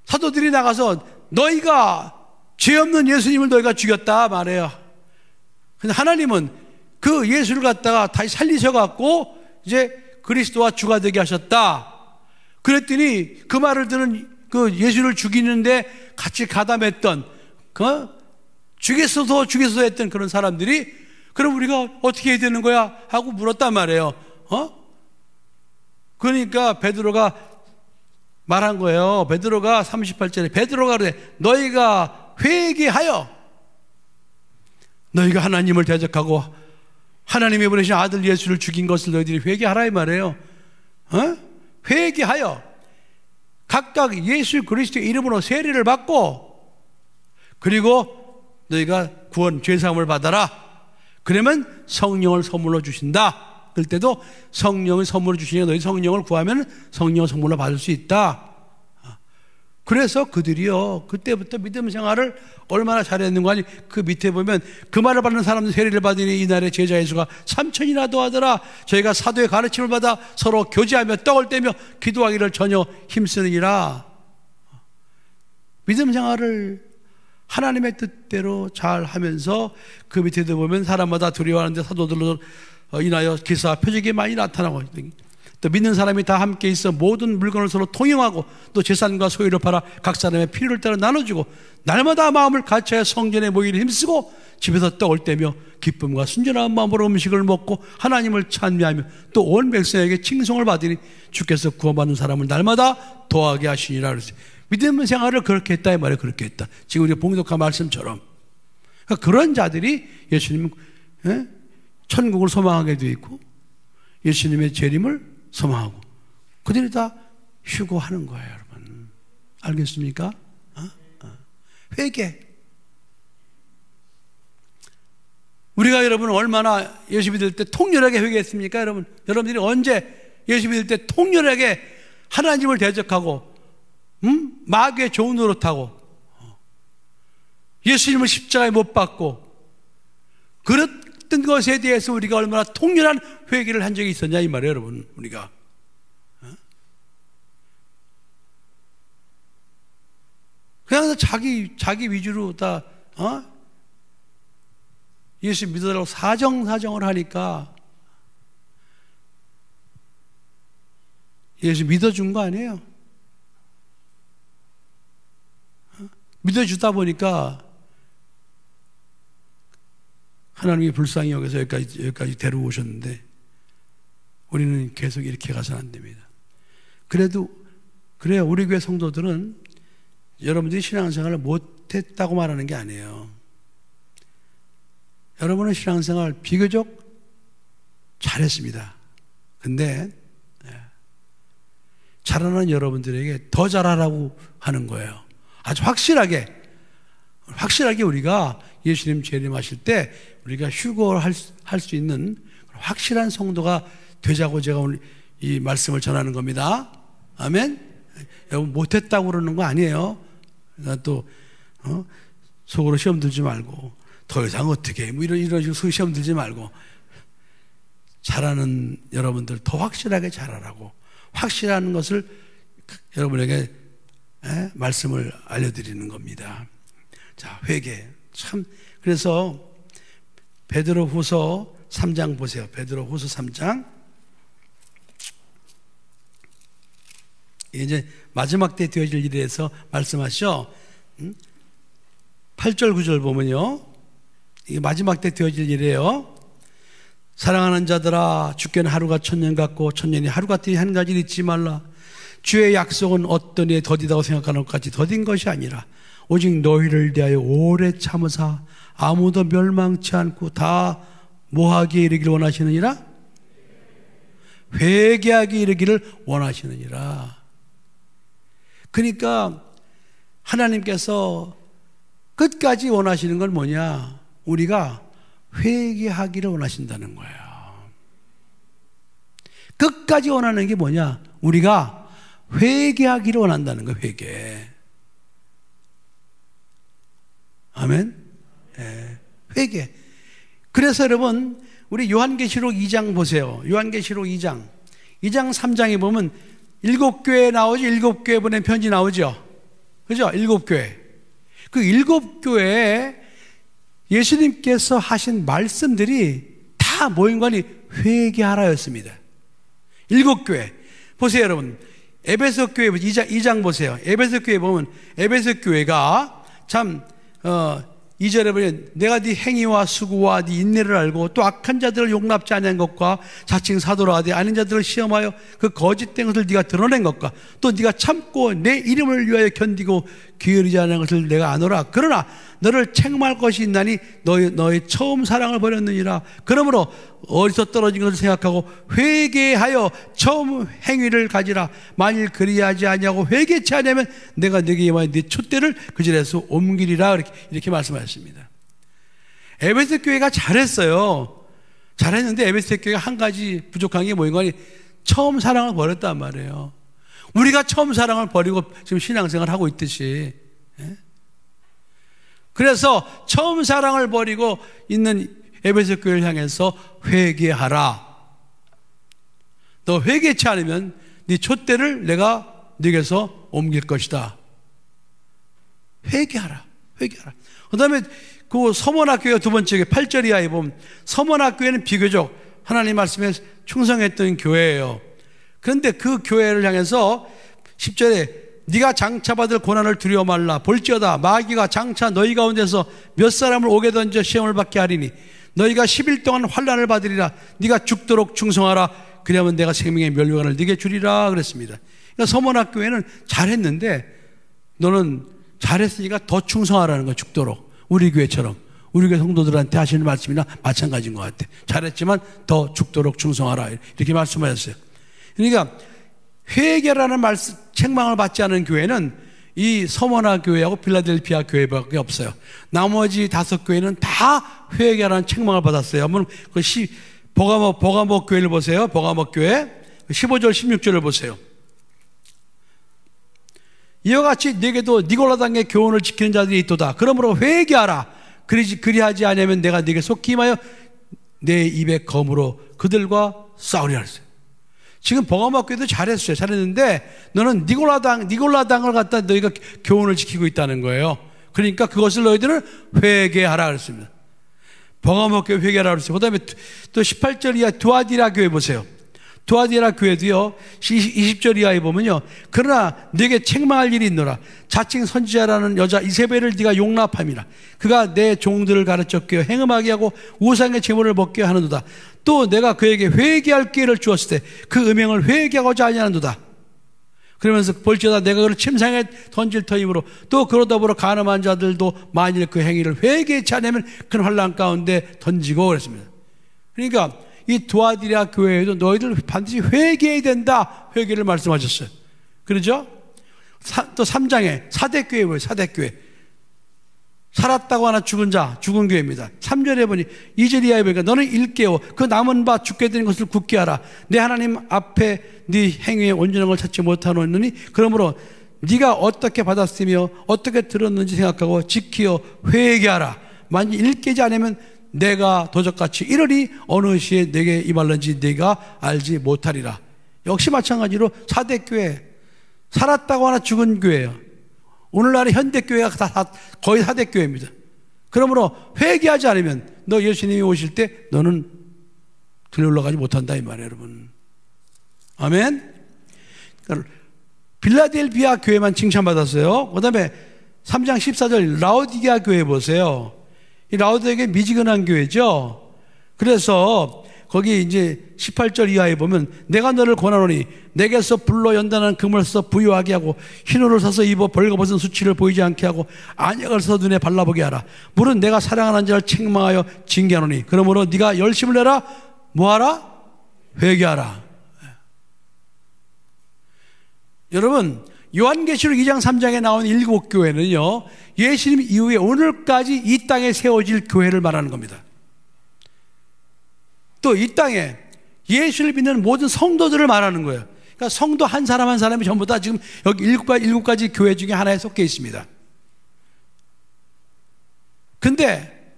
사도들이 나가서 너희가 죄 없는 예수님을 너희가 죽였다 말해요. 근데 하나님은 그 예수를 갖다가 다시 살리셔갖고 이제 그리스도와 주가 되게 하셨다. 그랬더니 그 말을 듣는 그 예수를 죽이는데 같이 가담했던, 죽였어도 했던 그런 사람들이, 그럼 우리가 어떻게 해야 되는 거야? 하고 물었단 말이에요. 그러니까 베드로가 말한 거예요. 베드로가 38절에 베드로가 그래, 너희가 회개하여 너희가 하나님을 대적하고 하나님이 보내신 아들 예수를 죽인 것을 너희들이 회개하라 이 말이에요. 회개하여 각각 예수 그리스도의 이름으로 세례를 받고, 그리고 너희가 구원 죄사함을 받아라. 그러면 성령을 선물로 주신다. 그때도 성령을 선물로 주시니까 너희 성령을 구하면 성령을 선물로 받을 수 있다. 그래서 그들이요, 그때부터 믿음 생활을 얼마나 잘했는가 하니, 그 밑에 보면 그 말을 받는 사람들 세례를 받으니 이날의 제자의 수가 3,000이나 더하더라. 저희가 사도의 가르침을 받아 서로 교제하며 떡을 떼며 기도하기를 전혀 힘쓰느니라. 믿음 생활을 하나님의 뜻대로 잘 하면서 그 밑에도 보면 사람마다 두려워하는데 사도들로 인하여 기사와 표적이 많이 나타나고, 또 믿는 사람이 다 함께 있어 모든 물건을 서로 통용하고 또 재산과 소유를 팔아 각 사람의 필요를 따라 나눠주고 날마다 마음을 같이하여 성전에 모이기를 힘쓰고 집에서 떡을 떼며 기쁨과 순전한 마음으로 음식을 먹고 하나님을 찬미하며 또 온 백성에게 칭송을 받으니 주께서 구원받는 사람을 날마다 도하게 하시니라 그랬어요. 믿음 생활을 그렇게 했다 이 말이에요. 그렇게 했다. 지금 우리가 봉독한 말씀처럼. 그러니까 그런 자들이 예수님 천국을 소망하게 되어 있고 예수님의 재림을 소망하고 그들이 다 휴거하는 거예요. 여러분 알겠습니까? 회개. 우리가 여러분 얼마나 예수 믿을 때 통렬하게 회개했습니까? 여러분들이 언제 예수 믿을 때 통렬하게 하나님을 대적하고 마귀의 좋은 노릇하고 예수님을 십자가에 못 박고 그랬던 것에 대해서 우리가 얼마나 통렬한 회개를 한 적이 있었냐 이 말이에요. 여러분 우리가 그냥 자기 위주로 다 예수 믿으라고 사정을 하니까 예수 믿어준 거 아니에요. 믿어주다 보니까 하나님이 불쌍히 여기서 여기까지 데려오셨는데 우리는 계속 이렇게 가서는 안 됩니다. 그래도 그래요. 우리 교회 성도들은 여러분들이 신앙생활을 못했다고 말하는 게 아니에요. 여러분은 신앙생활 비교적 잘했습니다. 근데 잘하는 여러분들에게 더 잘하라고 하는 거예요. 아주 확실하게 우리가 예수님 재림하실 때 우리가 휴거를 할 수 있는 확실한 성도가 되자고 제가 오늘 이 말씀을 전하는 겁니다. 아멘. 여러분 못했다고 그러는 거 아니에요. 또 속으로 시험 들지 말고 더 이상 어떻게 뭐 이런 식으로 시험 들지 말고 잘하는 여러분들 더 확실하게 잘하라고 확실한 것을 여러분에게 말씀을 알려드리는 겁니다. 자, 회개. 참, 그래서 베드로후서 3장 보세요. 베드로후서 3장. 이제 마지막 때 되어질 일에 대해서 말씀하시죠. 8절 9절 보면요. 이게 마지막 때 되어질 일이에요. 사랑하는 자들아 주께는 하루가 천년 같고 천년이 하루 같으니 한 가지를 잊지 말라. 주의 약속은 어떤 이에 더디다고 생각하는 것까지 더딘 것이 아니라 오직 너희를 대하여 오래 참으사 아무도 멸망치 않고 다 뭐하기에 이르기를 원하시느니라? 회개하기에 이르기를 원하시느니라. 그러니까 하나님께서 끝까지 원하시는 건 뭐냐? 우리가 회개하기를 원하신다는 거예요. 끝까지 원하는 게 뭐냐? 우리가 회개하기를 원한다는 거예요. 회개. 아멘. 네. 회개. 그래서 여러분 우리 요한계시록 2장 보세요. 요한계시록 2장 3장에 보면 7교회 나오죠. 7교회 보낸 편지 나오죠. 그죠? 7교회. 그 7교회에 예수님께서 하신 말씀들이 다 모인 거니 회개하라였습니다. 7교회. 보세요, 여러분. 에베소 교회 2장 보세요. 에베소 교회 보면 에베소 교회가 참 2절에 보면 내가 네 행위와 수고와 네 인내를 알고 또 악한 자들을 용납지 아니한 것과 자칭 사도라 하되 아닌 자들을 시험하여 그 거짓된 것을 네가 드러낸 것과 또 네가 참고 내 이름을 위하여 견디고 게으르지 않은 것을 내가 아노라. 그러나 너를 책망할 것이 있나니 너의 처음 사랑을 버렸느니라. 그러므로 어디서 떨어진 것을 생각하고 회개하여 처음 행위를 가지라. 만일 그리하지 아니하고 회개치 아니하면 내가 네게 임하여 네 촛대를 그 자리에서 옮기리라. 이렇게 말씀하셨습니다. 에베소 교회가 잘했어요. 잘했는데 에베소 교회가 한 가지 부족한 게 뭐인 거니? 처음 사랑을 버렸단 말이에요. 우리가 처음 사랑을 버리고 지금 신앙생활을 하고 있듯이. 그래서 처음 사랑을 버리고 있는 에베소 교회를 향해서 회개하라. 너 회개치 않으면 네 촛대를 내가 네게서 옮길 것이다. 회개하라. 회개하라. 그 다음에 그 서문학교가 두 번째 8절 이하에 보면 서문학교에는 비교적 하나님 말씀에 충성했던 교회예요. 그런데 그 교회를 향해서 10절에 네가 장차받을 고난을 두려워 말라. 볼지어다 마귀가 장차 너희 가운데서 몇 사람을 오게 던져 시험을 받게 하리니 너희가 10일 동안 환난을 받으리라. 네가 죽도록 충성하라. 그러면 내가 생명의 멸류관을 네게 주리라 그랬습니다. 그러니까 서문학교회는 잘했는데 너는 잘했으니까 더 충성하라는 거야. 죽도록. 우리 교회처럼 우리 교회 성도들한테 하시는 말씀이나 마찬가지인 것 같아. 잘했지만 더 죽도록 충성하라 이렇게 말씀하셨어요. 그러니까 회개라는 말씀, 책망을 받지 않은 교회는 이 서머나 교회하고 필라델피아 교회밖에 없어요. 나머지 5교회는 다 회개라는 책망을 받았어요. 한번 그 버가목 교회를 보세요. 버가목 교회 15절 16절을 보세요. 이와 같이 네게도 니골라당의 교훈을 지키는 자들이 있도다. 그러므로 회개하라. 그리하지 않으면 내가 네게 속히 임하여 내 입의 검으로 그들과 싸우리라 했어요. 지금 버가목 교회도 잘했어요. 잘했는데 너는 니골라당을 갖다 너희가 교훈을 지키고 있다는 거예요. 그러니까 그것을 너희들은 회개하라 그랬습니다. 버가목 교회 회개하라 그랬어요. 그 다음에 또 18절 이하 두아디라 교회 보세요. 두아디라 교회도요 20절 이하에 보면요 그러나 네게 책망할 일이 있노라. 자칭 선지자라는 여자 이세벨을 네가 용납함이라. 그가 내 종들을 가르쳐 꿰어 행음하게 하고 우상의 제물을 먹게 하는도다. 또 내가 그에게 회개할 기회를 주었을 때 그 음행을 회개하고자 아니하는도다. 그러면서 볼지어다 내가 그를 침상에 던질 터이므로 또 그로 더불어 간음한 자들도 만일 그 행위를 회개치 않으면 큰 환난 가운데 던지고 그랬습니다. 그러니까 이 두아디라 교회에도 너희들 반드시 회개해야 된다. 회개를 말씀하셨어요. 그러죠? 또 3장에 사대교회 뭐예요? 사대교회. 살았다고 하나 죽은 자, 죽은 교회입니다. 3절에 보니 2절 이하에 보니까 너는 일깨워 그 남은 바 죽게 된 것을 굳게 하라. 내 하나님 앞에 네 행위의 온전한 걸 찾지 못하노니 그러므로 네가 어떻게 받았으며 어떻게 들었는지 생각하고 지키어 회개하라. 만일 일깨지 않으면 내가 도적같이 이르리 어느 시에 내게 임할는지 네가 알지 못하리라. 역시 마찬가지로 사대교회 살았다고 하나 죽은 교회예요. 오늘날의 현대교회가 다 거의 사대교회입니다. 그러므로 회개하지 않으면 너 예수님이 오실 때 너는 들려 올라가지 못한다 이 말이에요 여러분. 아멘. 그러니까 빌라델비아 교회만 칭찬받았어요. 그 다음에 3장 14절 라오디게아 교회 보세요. 이 라오디게아 미지근한 교회죠. 그래서 거기 이제 18절 이하에 보면 내가 너를 권하노니 내게서 불로 연단한 금을 써 부유하게 하고 흰옷을 사서 입어 벌거벗은 수치를 보이지 않게 하고 안약을 써 눈에 발라보게 하라. 물은 내가 사랑하는 자를 책망하여 징계하노니 그러므로 네가 열심을 내라. 뭐하라? 회개하라. 여러분 요한계시록 2장 3장에 나온 7교회는요 예수님 이후에 오늘까지 이 땅에 세워질 교회를 말하는 겁니다. 또 이 땅에 예수를 믿는 모든 성도들을 말하는 거예요. 그러니까 성도 한 사람 한 사람이 전부 다 지금 여기 7가지 교회 중에 하나에 속해 있습니다. 근데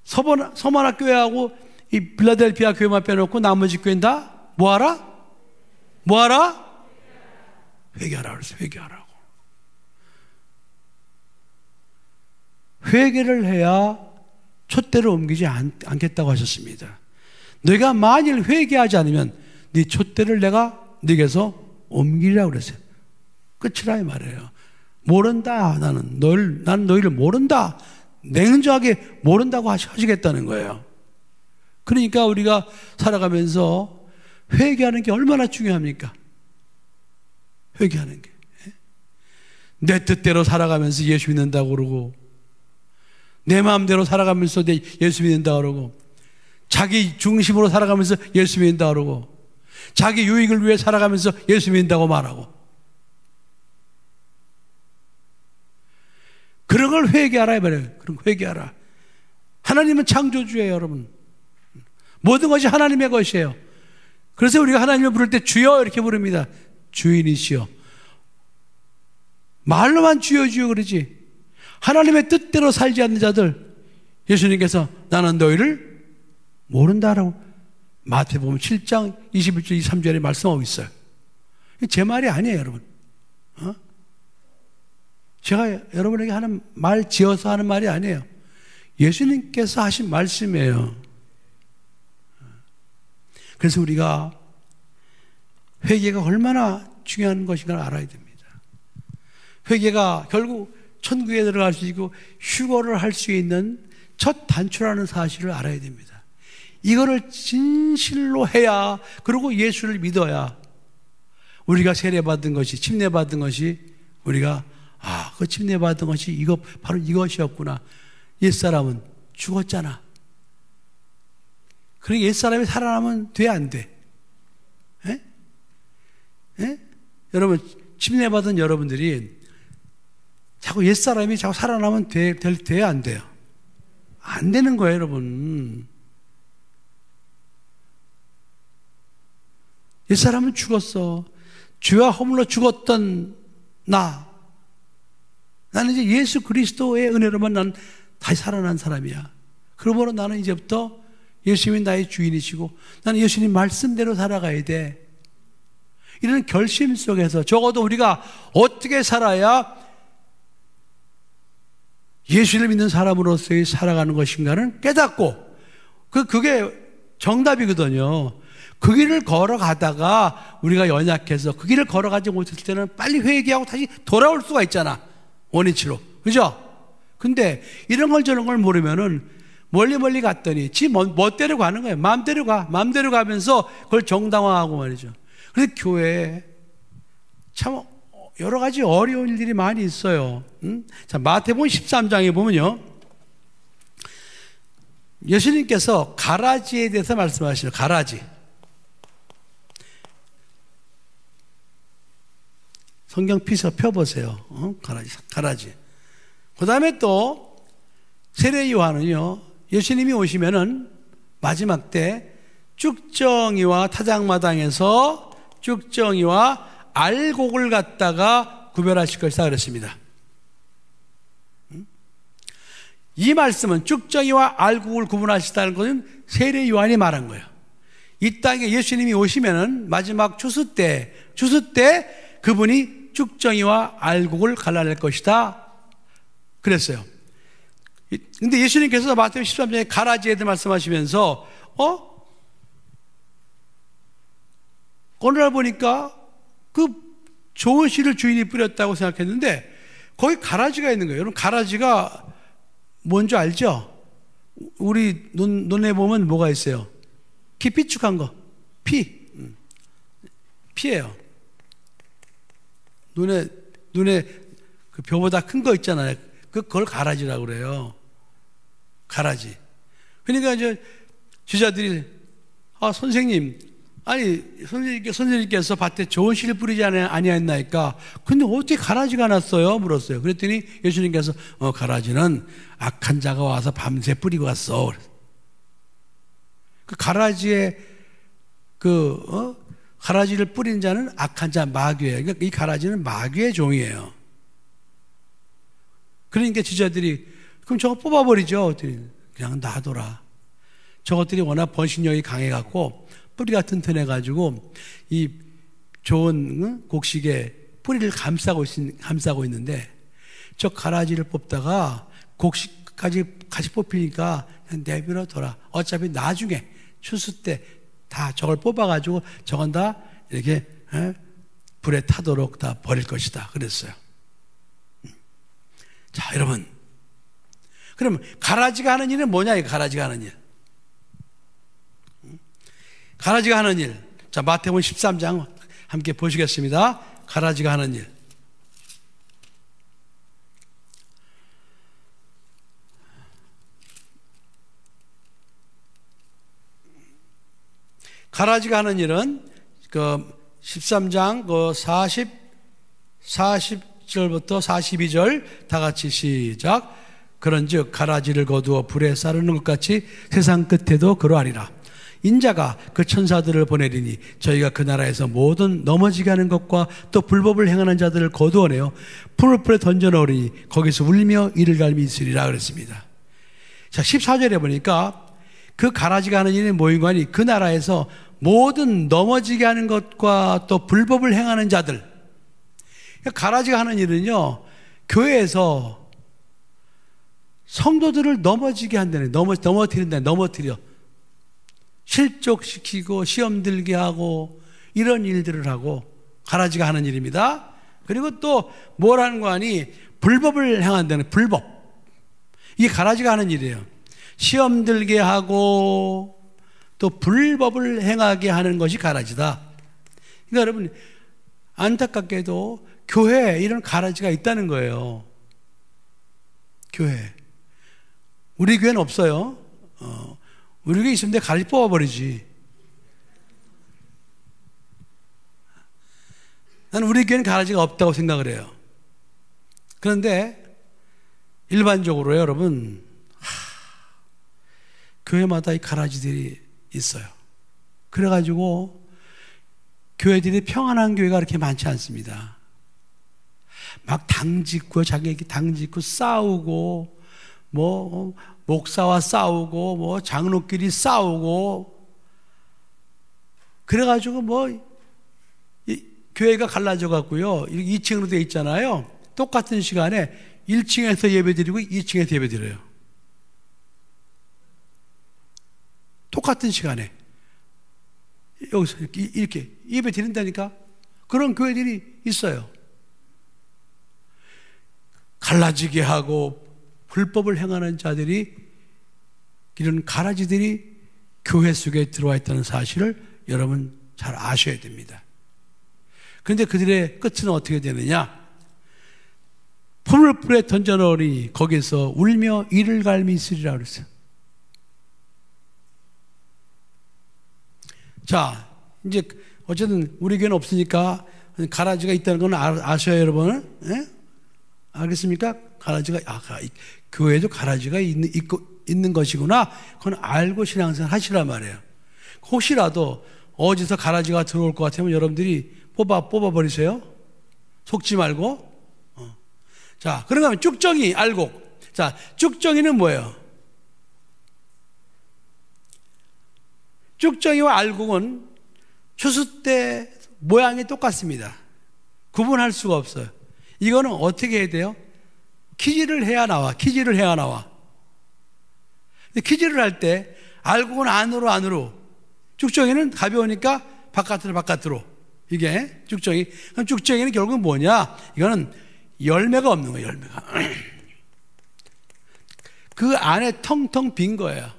서머나 교회하고 이 빌라델피아 교회만 빼놓고 나머지 교회는 다 뭐하라? 뭐하라? 회개하라 그랬어요. 회개하라고. 회개를 해야 촛대를 옮기지 않겠다고 하셨습니다. 너희가 만일 회개하지 않으면 네 촛대를 내가 네게서 옮기리라고 그랬어요. 끝이라 이 말이에요. 모른다. 나는 너희를 모른다. 냉정하게 모른다고 하시겠다는 거예요. 그러니까 우리가 살아가면서 회개하는 게 얼마나 중요합니까? 회개하는 게. 내 뜻대로 살아가면서 예수 믿는다고 그러고 내 마음대로 살아가면서 예수 믿는다 그러고 자기 중심으로 살아가면서 예수 믿는다 그러고 자기 유익을 위해 살아가면서 예수 믿는다고 말하고 그런 걸 회개하라 해버려요. 그런 거 회개하라. 하나님은 창조주예요 여러분. 모든 것이 하나님의 것이에요. 그래서 우리가 하나님을 부를 때 주여 이렇게 부릅니다. 주인이시여. 말로만 주여 주여 그러지 하나님의 뜻대로 살지 않는 자들 예수님께서 나는 너희를 모른다라고 마태복음 7장 21절 23절에 말씀하고 있어요. 제 말이 아니에요 여러분. 제가 여러분에게 하는 말 지어서 하는 말이 아니에요. 예수님께서 하신 말씀이에요. 그래서 우리가 회개가 얼마나 중요한 것인가를 알아야 됩니다. 회개가 결국 천국에 들어갈 수 있고 휴거를 할 수 있는 첫 단추라는 사실을 알아야 됩니다. 이거를 진실로 해야, 그리고 예수를 믿어야 우리가 세례받은 것이, 침례받은 것이, 우리가 그 침례받은 것이 이거 바로 이것이었구나. 옛사람은 죽었잖아. 그러니까 옛사람이 살아나면 돼, 안 돼? 에? 에? 여러분, 침례받은 여러분들이 자꾸 옛사람이 자꾸 살아나면 돼야 안 돼요? 안 되는 거예요, 여러분. 옛사람은 죽었어. 죄와 허물로 죽었던 나는 이제 예수 그리스도의 은혜로만 난 다시 살아난 사람이야. 그러므로 나는 이제부터 예수님이 나의 주인이시고 나는 예수님 말씀대로 살아가야 돼. 이런 결심 속에서 적어도 우리가 어떻게 살아야 예수를 믿는 사람으로서의 살아가는 것인가는 깨닫고, 그게 정답이거든요. 그 길을 걸어가다가 우리가 연약해서 그 길을 걸어가지 못했을 때는 빨리 회개하고 다시 돌아올 수가 있잖아. 원위치로. 그죠? 근데 이런 걸 저런 걸 모르면은 멀리 갔더니 지 멋대로 가는 거예요. 마음대로 가. 마음대로 가면서 그걸 정당화하고 말이죠. 그래서 교회에 참 여러 가지 어려운 일들이 많이 있어요. 자, 마태복음 13장에 보면요. 예수님께서 가라지에 대해서 말씀하시죠. 가라지. 성경 펴보세요. 가라지. 그 다음에 또 세례 요한은요, 예수님이 오시면은 마지막 때 쭉정이와 타작마당에서 쭉정이와 알곡을 갖다가 구별하실 것이다 그랬습니다. 이 말씀은 쭉정이와 알곡을 구분하시다는 것은 세례 요한이 말한 거예요. 이 땅에 예수님이 오시면은 마지막 추수 때 그분이 쭉정이와 알곡을 갈라낼 것이다 그랬어요. 근데 예수님께서 마태복음 13장에 가라지에 대해 말씀하시면서 어느 날 보니까 그 좋은 씨를 주인이 뿌렸다고 생각했는데 거기 가라지가 있는 거예요. 여러분, 가라지가 뭔지 알죠? 우리 눈에 보면 뭐가 있어요? 피축한 거. 피예요. 눈에 그 벼보다 큰 거 있잖아요. 그걸 가라지라고 그래요. 가라지. 그러니까 이제 제자들이 선생님, 아니 선생님께서 밭에 좋은 씨를 뿌리지 아니했나이까? 근데 어떻게 가라지가 났어요? 물었어요. 그랬더니 예수님께서 가라지는 악한 자가 와서 밤새 뿌리고 갔어. 그 가라지에 가라지를 뿌린 자는 악한 자, 마귀예요. 그러니까 이 가라지는 마귀의 종이에요. 그러니까 지자들이 그럼 저거 뽑아버리죠. 그냥 놔둬라. 저것들이 워낙 번식력이 강해갖고 뿌리가 튼튼해가지고 이 좋은 곡식에 뿌리를 감싸고 있는데 저 가라지를 뽑다가 곡식까지 같이 뽑히니까 그냥 내버려둬라. 어차피 나중에 추수 때 다 저걸 뽑아가지고 저건 다 이렇게 불에 타도록 다 버릴 것이다 그랬어요. 자, 여러분, 그러면 가라지가 하는 일은 뭐냐? 이 가라지가 하는 일. 가라지가 하는 일. 자, 마태복음 13장 함께 보시겠습니다. 가라지가 하는 일. 가라지가 하는 일은 그 13장 그 40절부터 42절 다 같이 시작. 그런즉 가라지를 거두어 불에 사르는 것 같이 세상 끝에도 그러하리라. 인자가 그 천사들을 보내리니 저희가 그 나라에서 모든 넘어지게 하는 것과 또 불법을 행하는 자들을 거두어내어 풀불에 던져넣으리니 거기서 울며 이를 갈미 있으리라 그랬습니다. 자, 14절에 보니까 그 가라지가 하는 일이 뭐인가 하니 그 나라에서 모든 넘어지게 하는 것과 또 불법을 행하는 자들. 가라지가 하는 일은요, 교회에서 성도들을 넘어지게 한다네. 넘어뜨려. 실족시키고 시험 들게 하고 이런 일들을 하고 가라지가 하는 일입니다. 그리고 또 뭐라는 거 아니? 불법을 행한다는 불법. 이게 가라지가 하는 일이에요. 시험 들게 하고 또 불법을 행하게 하는 것이 가라지다. 그러니까 여러분 안타깝게도 교회에 이런 가라지가 있다는 거예요. 교회. 우리 교회는 없어요. 우리 교회 있으면 내가 가라지 뽑아버리지. 나는 우리 교회는 가라지가 없다고 생각을 해요. 그런데 일반적으로 여러분 교회마다 이 가라지들이 있어요. 그래가지고 교회들이 평안한 교회가 그렇게 많지 않습니다. 막 당짓고 자기에게 당짓고 싸우고 뭐 목사와 싸우고 뭐 장로끼리 싸우고 그래가지고 뭐 교회가 갈라져 갖고요 2층으로 돼 있잖아요. 똑같은 시간에 1층에서 예배드리고 2층에서 예배드려요. 똑같은 시간에 여기서 이렇게 예배 드린다니까. 그런 교회들이 있어요. 갈라지게 하고 불법을 행하는 자들이, 이런 가라지들이 교회 속에 들어와 있다는 사실을 여러분 잘 아셔야 됩니다. 그런데 그들의 끝은 어떻게 되느냐? 풀물불에 던져넣으니 거기서 울며 이를 갈미 있으리라 그랬어요. 자, 이제 어쨌든 우리 교회는 없으니까 가라지가 있다는 건 아셔요, 여러분? 예? 알겠습니까? 가라지가, 교회에도 가라지가 있는 것이구나. 그건 알고 신앙생활 하시란 말이에요. 혹시라도 어디서 가라지가 들어올 것 같으면 여러분들이 뽑아버리세요. 속지 말고. 자, 그런가 하면 쭉정이, 알곡. 자, 쭉정이는 뭐예요? 쭉정이와 알곡은 추수 때 모양이 똑같습니다. 구분할 수가 없어요. 이거는 어떻게 해야 돼요? 키질을 해야 나와. 근데 키질을 할 때 알곡은 안으로, 쭉정이는 가벼우니까 바깥으로. 이게 쭉정이. 그럼 쭉정이는 결국은 뭐냐? 이거는 열매가 없는 거예요, 열매가. 그 안에 텅텅 빈 거예요.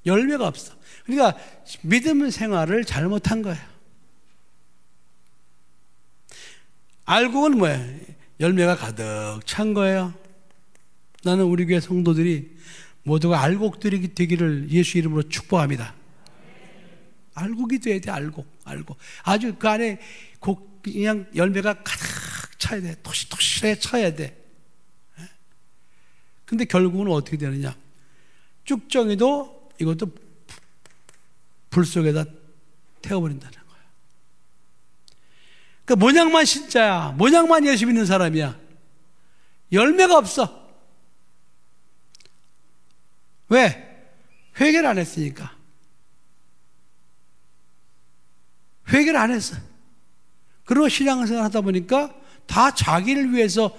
열매가 없어. 그러니까 믿음 생활을 잘못한 거예요. 알곡은 뭐예요? 열매가 가득 찬 거예요. 나는 우리 교회 성도들이 모두가 알곡들이 되기를 예수 이름으로 축복합니다. 알곡이 돼야 돼, 알곡. 아주 그 안에 그냥 열매가 가득 차야 돼. 토실토실해 차야 돼. 근데 결국은 어떻게 되느냐? 쭉정이도 이것도 불 속에다 태워버린다는 거야. 그러니까 모양만 신자야. 모양만 예수 믿는 사람이야. 열매가 없어. 왜? 회개를 안 했으니까. 회개를 안 했어. 그리고 신앙생활 하다 보니까 다 자기를 위해서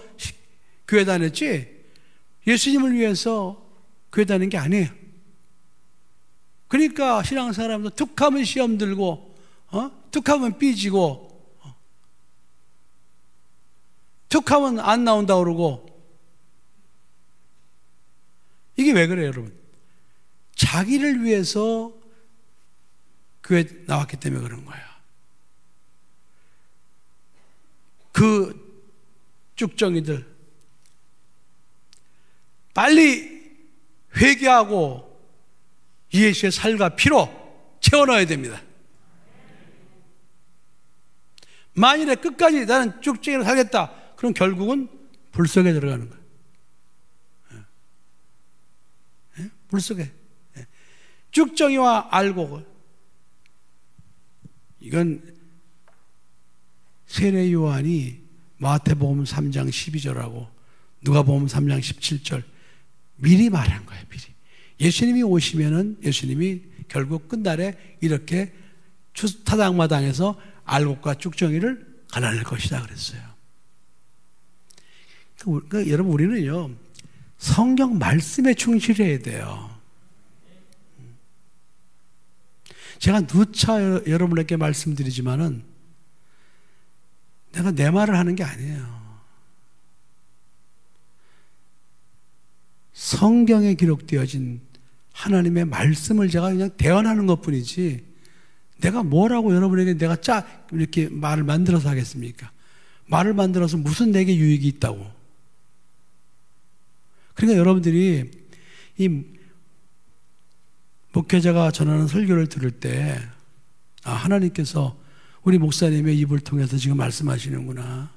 교회 다녔지 예수님을 위해서 교회 다니는 게 아니에요. 그러니까 신앙생활하면서 툭하면 시험 들고 툭하면 삐지고 툭하면 안 나온다 그러고. 이게 왜 그래요, 여러분? 자기를 위해서 교회 나왔기 때문에 그런 거야. 그 쭉정이들 빨리 회개하고 예수의 살과 피로 채워넣어야 됩니다. 만일에 끝까지 나는 쭉정이로 살겠다, 그럼 결국은 불 속에 들어가는 거예요. 불 속에. 쭉정이와 알곡을, 이건 세례 요한이 마태복음 3장 12절하고 누가복음 3장 17절 미리 말한 거예요. 미리. 예수님이 오시면은 예수님이 결국 끝날에 이렇게 타작마당에서 알곡과 쭉정이를 갈라낼 것이다 그랬어요. 그러니까 여러분, 우리는요, 성경 말씀에 충실해야 돼요. 제가 누차 여러분에게 말씀드리지만은 내가 내 말을 하는 게 아니에요. 성경에 기록되어진 하나님의 말씀을 제가 그냥 대언하는 것 뿐이지, 내가 뭐라고 여러분에게 내가 이렇게 말을 만들어서 하겠습니까? 말을 만들어서 무슨 내게 유익이 있다고. 그러니까 여러분들이 이 목회자가 전하는 설교를 들을 때, 아, 하나님께서 우리 목사님의 입을 통해서 지금 말씀하시는구나.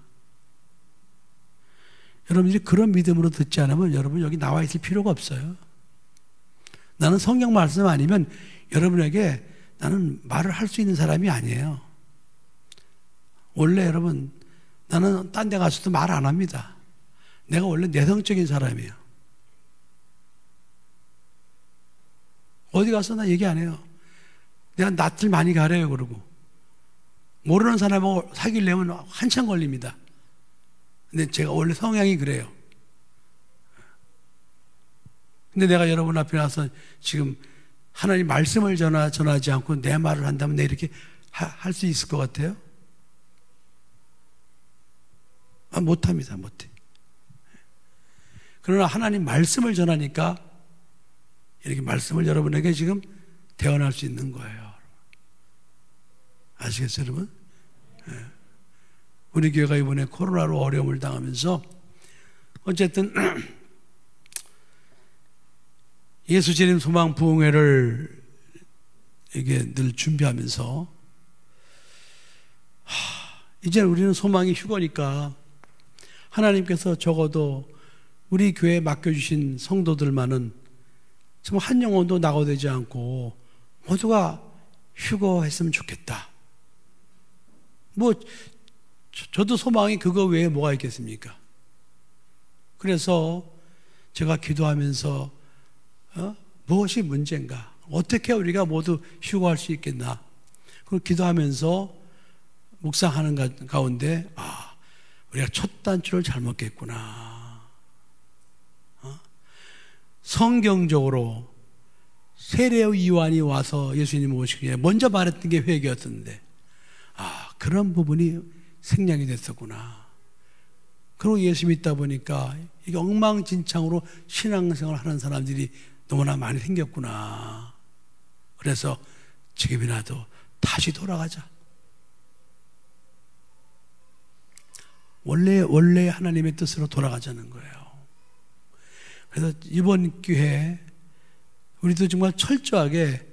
여러분들이 그런 믿음으로 듣지 않으면 여러분 여기 나와 있을 필요가 없어요. 나는 성경 말씀 아니면 여러분에게 나는 말을 할 수 있는 사람이 아니에요. 원래 여러분, 나는 딴 데 가서도 말 안 합니다. 내가 원래 내성적인 사람이에요. 어디 가서 나 얘기 안 해요. 내가 낯을 많이 가려요, 그러고. 모르는 사람하고 사귀려면 한참 걸립니다. 근데 제가 원래 성향이 그래요. 근데 내가 여러분 앞에 나서 지금 하나님 말씀을 전하지 않고 내 말을 한다면 내가 이렇게 할 수 있을 것 같아요? 아, 못합니다, 못해. 그러나 하나님 말씀을 전하니까 이렇게 말씀을 여러분에게 지금 대언할 수 있는 거예요. 아시겠어요, 여러분? 네. 우리 교회가 이번에 코로나로 어려움을 당하면서 어쨌든 예수재림 소망 부흥회를 이게 늘 준비하면서 이제 우리는 소망이 휴거니까 하나님께서 적어도 우리 교회에 맡겨주신 성도들만은 정말 한 영혼도 낙오되지 않고 모두가 휴거했으면 좋겠다. 뭐 저도 소망이 그거 외에 뭐가 있겠습니까? 그래서 제가 기도하면서 무엇이 문제인가? 어떻게 우리가 모두 휴거할 수 있겠나? 그걸 기도하면서 묵상하는 가운데 우리가 첫 단추를 잘못했구나. 성경적으로 세례의 요한이 와서 예수님을 모시기 전에 먼저 말했던 게 회개였었는데 그런 부분이 생략이 됐었구나. 그리고 예수 믿다 보니까 이게 엉망진창으로 신앙생활을 하는 사람들이 너무나 많이 생겼구나. 그래서 지금이라도 다시 돌아가자. 원래 하나님의 뜻으로 돌아가자는 거예요. 그래서 이번 기회에 우리도 정말 철저하게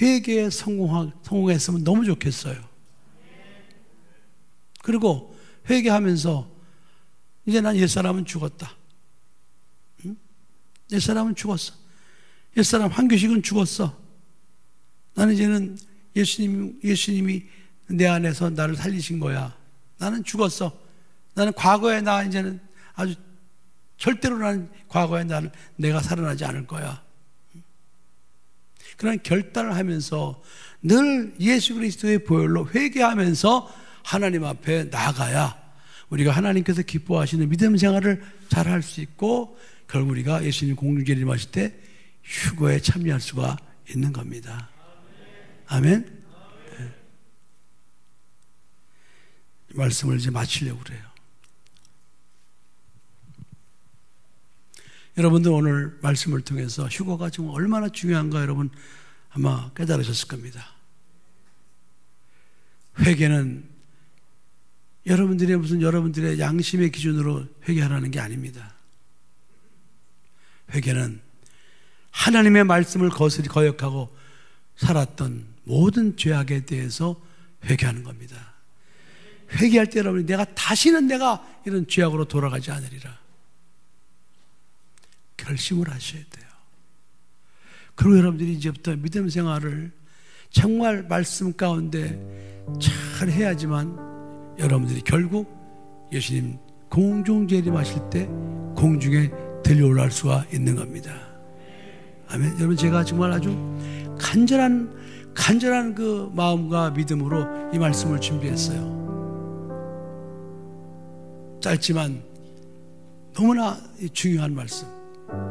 회개에 성공했으면 너무 좋겠어요. 그리고 회개하면서 이제 난 옛사람은 죽었다. 응? 옛사람은 죽었어. 옛사람 한교식은 죽었어. 나는 이제는 예수님이 내 안에서 나를 살리신 거야. 나는 죽었어. 나는 과거에 나 이제는 아주 절대로 나는 과거에 내가 살아나지 않을 거야. 그런 결단을 하면서 늘 예수 그리스도의 보혈로 회개하면서 하나님 앞에 나가야 우리가 하나님께서 기뻐하시는 믿음 생활을 잘 할 수 있고 결국 우리가 예수님 공중재림하실 때 휴거에 참여할 수가 있는 겁니다. 아멘. 네. 말씀을 이제 마치려고 그래요. 여러분들 오늘 말씀을 통해서 휴거가 지금 얼마나 중요한가 여러분 아마 깨달으셨을 겁니다. 회개는 여러분들의 양심의 기준으로 회개하라는 게 아닙니다. 회개는 하나님의 말씀을 거스리 거역하고 살았던 모든 죄악에 대해서 회개하는 겁니다. 회개할 때 여러분이 내가 다시는 이런 죄악으로 돌아가지 않으리라 결심을 하셔야 돼요. 그리고 여러분들이 이제부터 믿음 생활을 정말 말씀 가운데 잘 해야지만 여러분들이 결국 예수님 공중 재림하실 때 공중에 들려올라올 수가 있는 겁니다. 아멘. 여러분 제가 정말 아주 간절한 그 마음과 믿음으로 이 말씀을 준비했어요. 짧지만 너무나 중요한 말씀,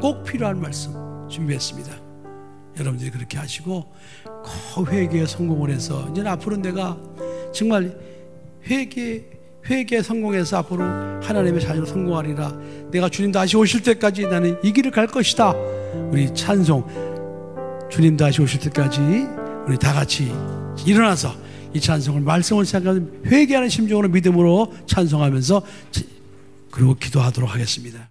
꼭 필요한 말씀 준비했습니다. 여러분들이 그렇게 하시고 꼭 회개에 성공을 해서 이제 앞으로 내가 정말 회개에 성공해서 앞으로 하나님의 자녀로 성공하리라. 내가 주님 다시 오실 때까지 나는 이 길을 갈 것이다. 우리 찬송, 주님 다시 오실 때까지 우리 다 같이 일어나서 이 찬송을 말씀을 생각하는 회개하는 심정으로 믿음으로 찬송하면서 그리고 기도하도록 하겠습니다.